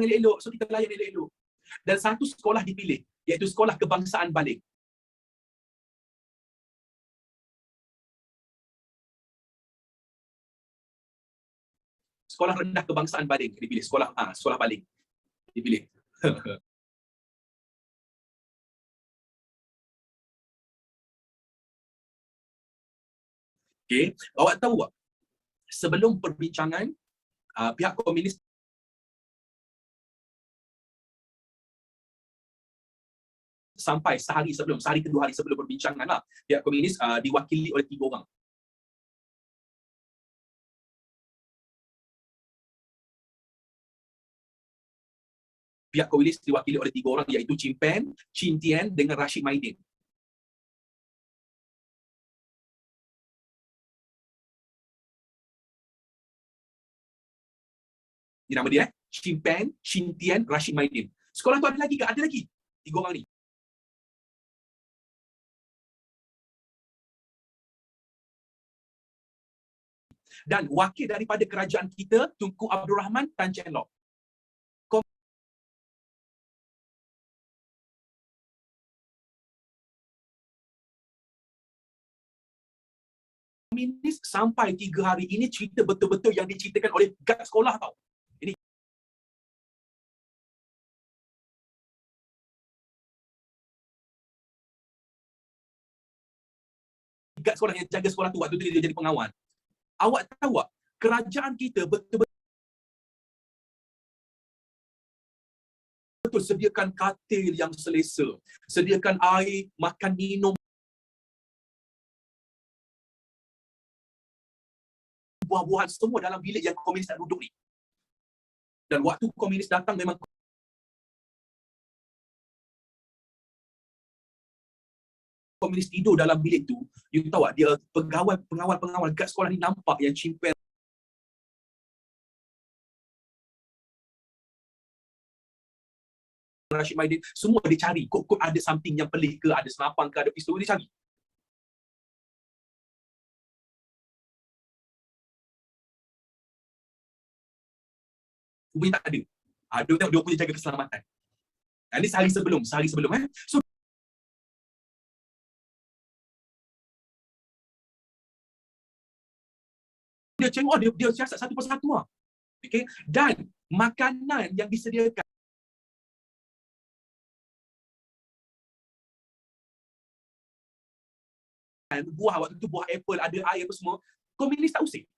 elok-elok, so kita layan elok-elok. Dan satu sekolah dipilih, iaitu Sekolah Kebangsaan Baling. Sekolah Rendah Kebangsaan Baling dipilih, sekolah Baling dipilih. Okay, awak tahu tak? Sebelum perbincangan, pihak komunis sampai sehari kedua hari sebelum perbincangan lah, pihak komunis diwakili oleh 3 orang. Pihak komunis diwakili oleh 3 orang, iaitu Chimpeng, Chin Tian dengan Rashid Maidin. Ini nama dia Chimpeng, Chin Tian, Rashid Maidin. Sekolah tu ada lagi ke? Ada lagi. 3 orang ni. Dan wakil daripada kerajaan kita, Tunku Abdul Rahman Tan Cheng Lock. Komunis sampai 3 hari ini cerita betul-betul yang diceritakan oleh guard sekolah tau. Ini guard sekolah yang jaga sekolah tu waktu tu dia jadi pengawal. Awak tahu tak? Kerajaan kita betul-betul sediakan katil yang selesa, sediakan air, makan minum, buah-buahan semua dalam bilik yang komunis nak duduk ni. Dan waktu komunis datang memang komunis tidur dalam bilik tu. You tahu tak, dia pengawal kat sekolah ni nampak yang Chimpeng Rashid Maidin semua dia cari. Kok ada something yang pelik ke, ada senapang ke, ada pistol, dia cari. Aku punya tak ada. Dia tengok dia punya jaga keselamatan. Ini sehari sebelum. So, dia tengok, dia siasat satu persatu lah. Okay? Dan makanan yang disediakan buah, waktu tu buah apple, ada air apa semua, komunis tak usik.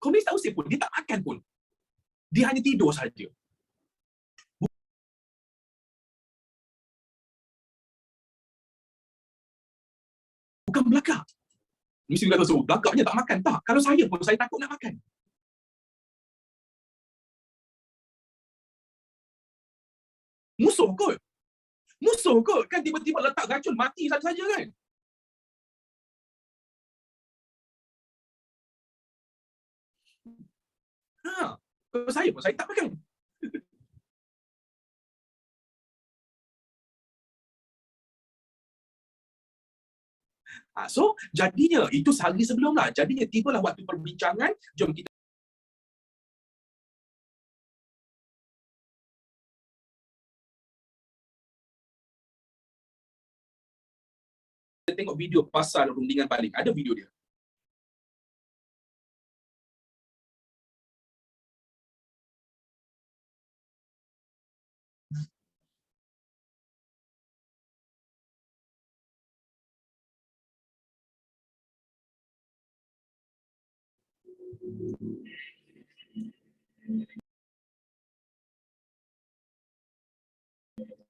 Komunis tak usik pun, dia tak makan pun. Dia hanya tidur saja. Bukan belakang. Mesti kata, so, belakangnya tak makan. Tak. Kalau saya pun, saya takut nak makan. Musuh kot. Kan tiba-tiba letak racun, mati saja kan. Kalau saya pun, saya tak makan. So, jadinya, itu sehari sebelum lah. Jadinya, tibalah waktu perbincangan, jom kita tengok video pasal rundingan balik. Ada video dia.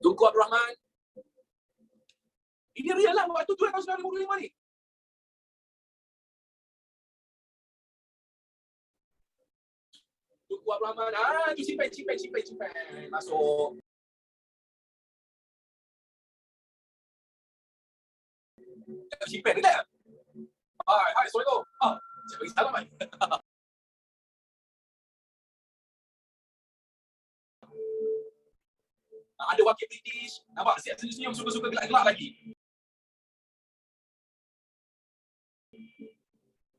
Tunku Abdul Rahman. Ini real lah waktu tu tahun 1995 ni. Tunku Abdul Rahman. Itu simpan. Masuk. Simpan tak? Hai, Assalamualaikum. Saya bagi salam, Mai. Ada wakil British. Nampak siap senyum suka-suka gelak-gelak lagi.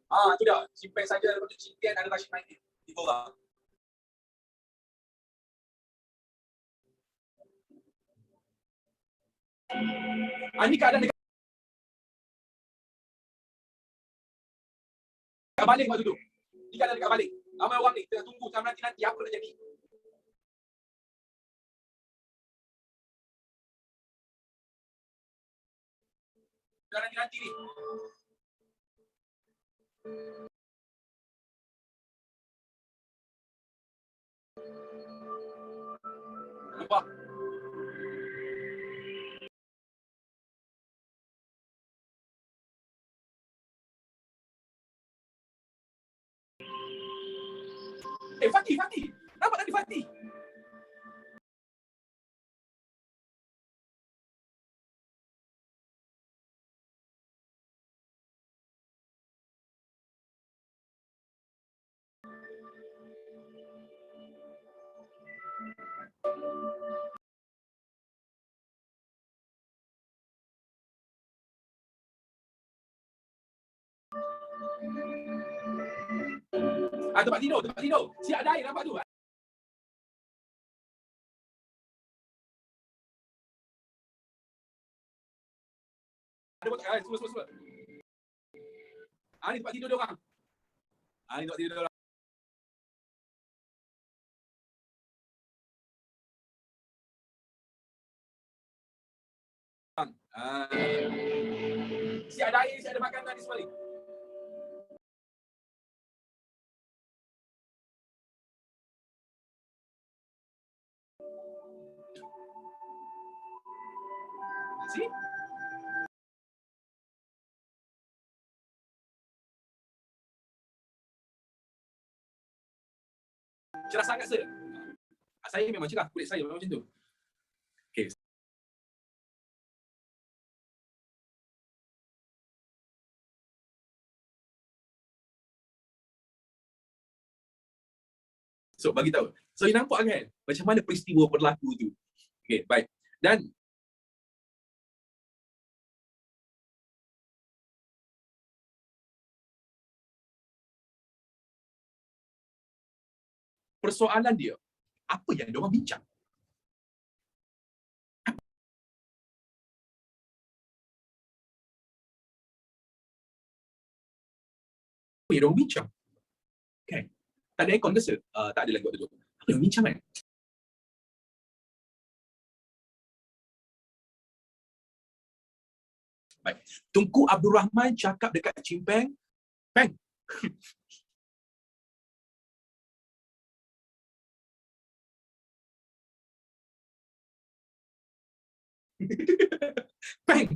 Itu dia. Simpan saja untuk Cintian dan Rashid Maidin. Itu lah. Ini keadaan dekat balik waktu tu. Ini keadaan dekat balik. Ramai orang ni tengah tunggu sampai nanti apa nak jadi. Nanti ni. Nampak? Fatih. Nampak tadi Fatih? Tempat tidur. Siap ada air nampak tu. Ada botol air, semua. Ni tempat tidur dia orang. Ni tempat tidur dia orang. Siap ada air, siap ada makanan di semua ni. See? Cerah sangat sir. Saya memang cerah, kulit saya memang macam tu. Okay. So, bagi tahu. So, you nampak kan macam mana peristiwa berlaku tu. Okay, baik. Dan persoalan dia, apa yang diorang bincang? Apa yang diorang bincang? Kan? Tak ada aircon ke sir? Tak ada lagi waktu tu. Apa yang bincang kan? Baik. Tunku Abdul Rahman cakap dekat Chimpeng, Peng. Peng,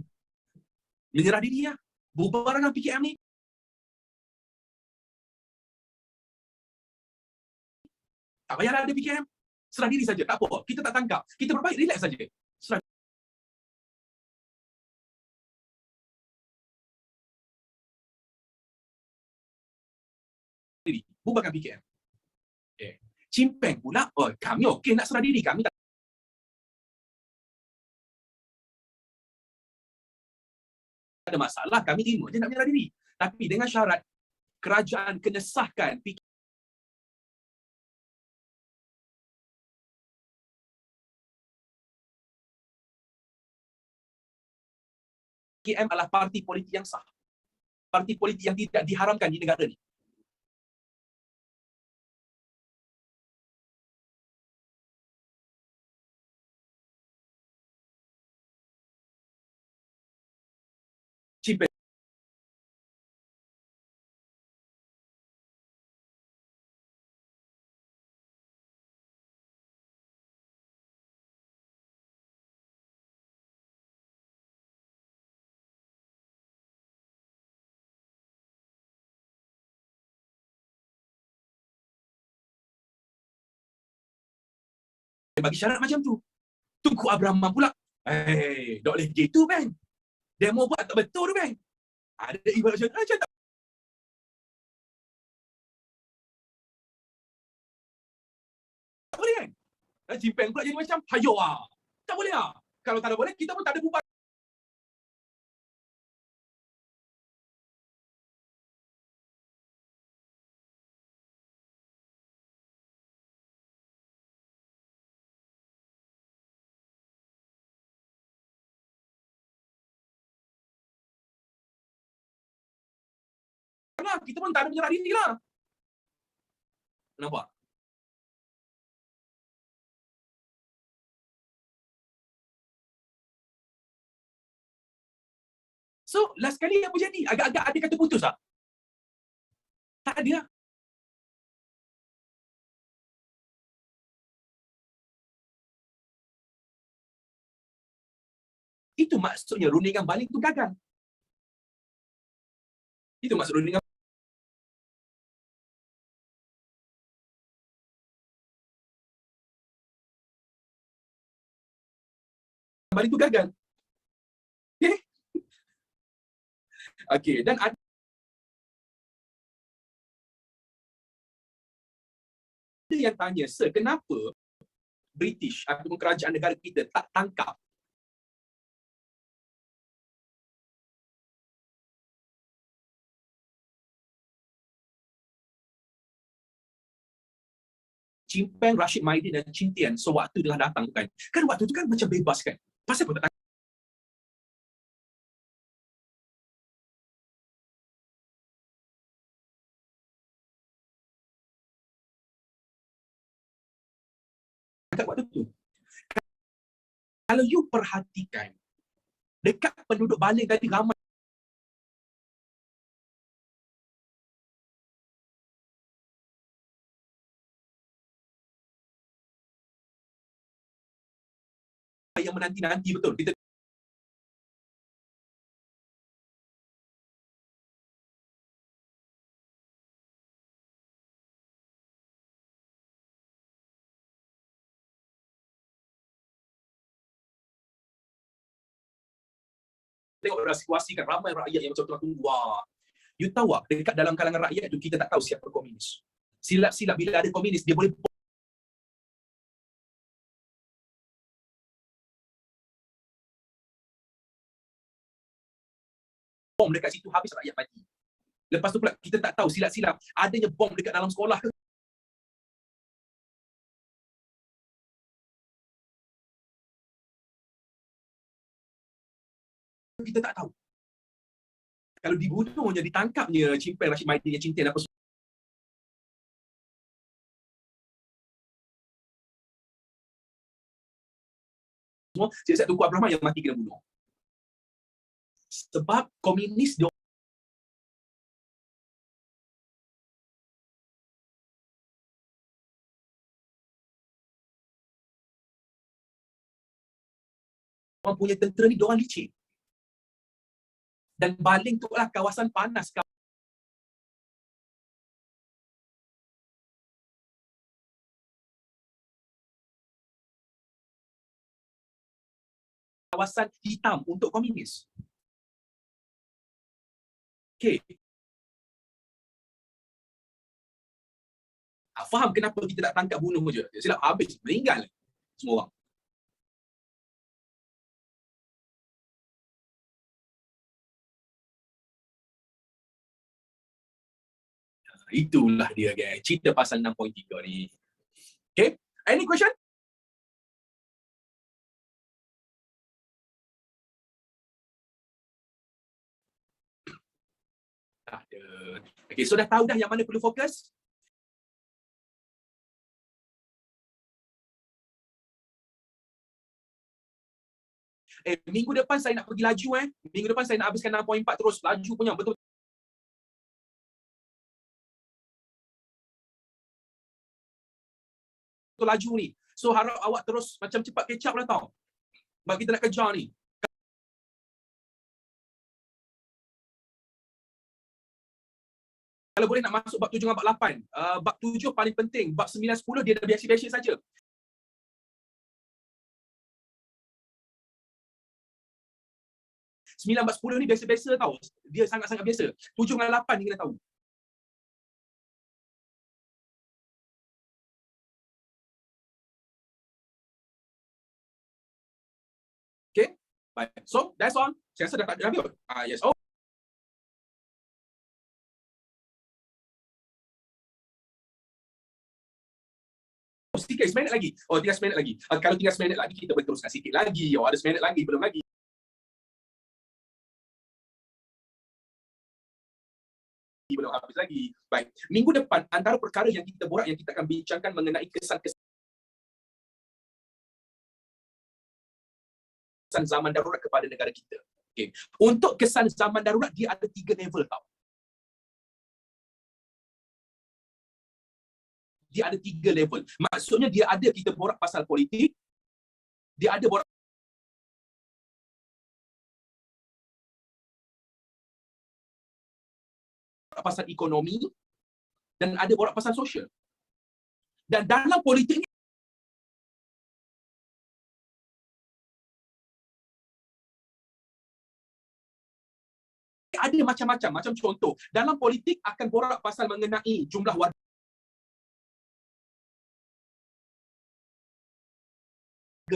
menyerah diri lah. Bubar dengan PKM ni. Tak payahlah ada PKM. Serah diri saja. Tak apa. Kita tak tangkap. Kita berbaik, relax saja. Serah diri. Bubarkan PKM. Okay. Chimpeng pula, oh, kami okey nak serah diri. Kami tak ada masalah. Kami terima je nak menyerah diri. Tapi dengan syarat kerajaan kena sahkan PKM adalah parti politik yang sah. Parti politik yang tidak diharamkan di negara ni. Chimpeng. Bagi syarat macam tu. Tunku Abraham pula. Tak boleh gitu, kan? Demo buat tak betul tu, kan? Ada ibarat macam tak boleh, kan? Chimpeng pula jadi macam, hayo lah. Tak boleh lah. Kalau tak ada boleh, kita pun tak ada bubar. Kita pun tak ada menyerah diri lah. Nampak? So, last kali apa jadi? Agak-agak ada kata putus tak? Tak ada. Itu maksudnya rundingan baling tu gagal. Itu maksud rundingan baling tu gagal. Okay? Okay. Dan ada yang tanya, sir, kenapa British ataupun kerajaan negara kita tak tangkap Chimpeng, Rashid Maidin dan Chin Tian sewaktu telah datang tu, kan? Kan waktu tu kan macam bebas, kan? Pasal apa tak tangkap waktu tu? Kalau you perhatikan, dekat penduduk baling tadi ramai yang menanti-nanti betul. Kita tengok situasi, kan ramai rakyat yang macam tengah tunggu. Wah, you tahu tak, dekat dalam kalangan rakyat tu kita tak tahu siapa komunis. Silap-silap bila ada komunis, dia boleh bom dekat situ, habis rakyat mati. Lepas tu pula kita tak tahu silap-silap adanya bom dekat dalam sekolah ke kita tak tahu. Kalau dibunuhnya, ditangkapnya Chimpan Rashid Maidin yang cinta apa semua, Syed Tunku Abdul Rahman yang mati kena bunuh. Sebab komunis dia orang punya tentera ni, diorang licik. Dan Baling tu lah kawasan panas, kawasan hitam untuk komunis. Okay. Faham kenapa kita tak tangkap bunuh je? Silap habis, meninggal semua orang. Itulah dia, guys. Cerita pasal 6.3 ni. Okay? Any question? Ada. Okay, so dah tahu dah yang mana perlu fokus? Minggu depan saya nak pergi laju Minggu depan saya nak habiskan 6.4 terus laju punya betul. Betul laju ni. So harap awak terus macam cepat catch up lah tau. Sebab kita nak kejar ni. Kalau boleh nak masuk bab 7 dengan bab 8. Bab 7 paling penting. Bab 9, 10 dia dah biasa-biasa saja. 9 bab 10 ni biasa-biasa tau. Dia sangat-sangat biasa. 7 dengan 8 ni kena tahu. Okay? Baik. So, that's all. Saya rasa dah tak ada lagi. Yes. Oh. Sikit, 10 minit lagi. Oh, tinggal 10 minit lagi. Kalau tinggal 10 minit lagi, kita boleh teruskan sikit lagi. Oh, ada 10 minit lagi, belum lagi. Belum habis lagi. Baik. Minggu depan, antara perkara yang kita borak, yang kita akan bincangkan mengenai kesan-kesan zaman darurat kepada negara kita. Okay. Untuk kesan zaman darurat, dia ada 3 level tau. Dia ada 3 level. Maksudnya dia ada kita borak pasal politik, dia ada borak pasal ekonomi, dan ada borak pasal sosial. Dan dalam politik ni ada macam-macam. Macam contoh, dalam politik akan borak pasal mengenai jumlah warga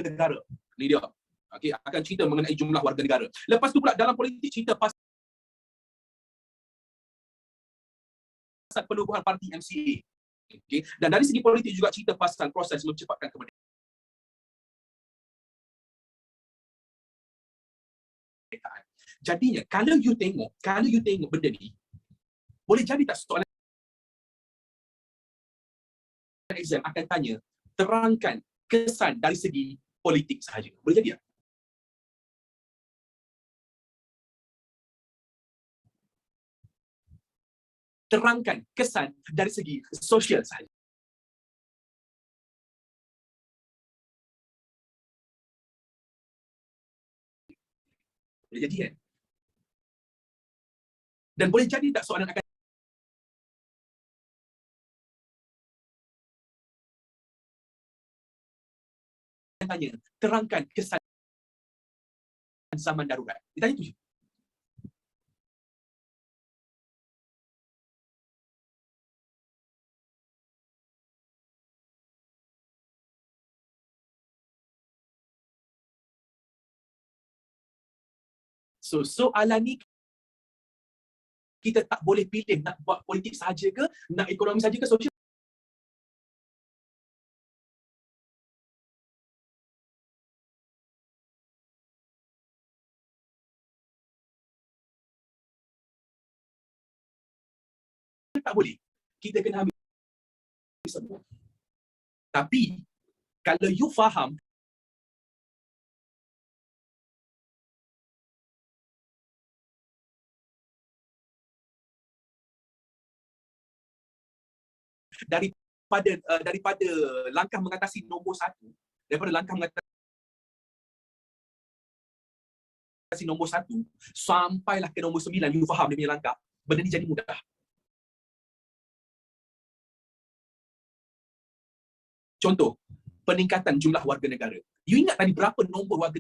negara. Ni dia. Okey, akan cerita mengenai jumlah warga negara. Lepas tu pula dalam politik cerita pasal penubuhan parti MCA. Okey, dan dari segi politik juga cerita pasal proses mencepatkan kemerdekaan. Jadinya kalau you tengok benda ni, boleh jadi tak soalan exam akan tanya, terangkan kesan dari segi politik sahaja. Boleh jadi tak? Terangkan kesan dari segi sosial sahaja. Boleh jadi kan? Dan boleh jadi tak soalan akan tanya, terangkan kesan zaman darurat. Dia tanya tu je. So, soalan ni kita tak boleh pilih nak buat politik saja ke, nak ekonomi saja ke, sosial. tak boleh. Kita kena ambil semua. Tapi kalau you faham daripada langkah mengatasi nombor 1, daripada langkah mengatasi nombor 1 sampailah ke nombor 9, you faham dia punya langkah, benda ni jadi mudah. Contoh, peningkatan jumlah warga negara. You ingat tadi berapa nombor warga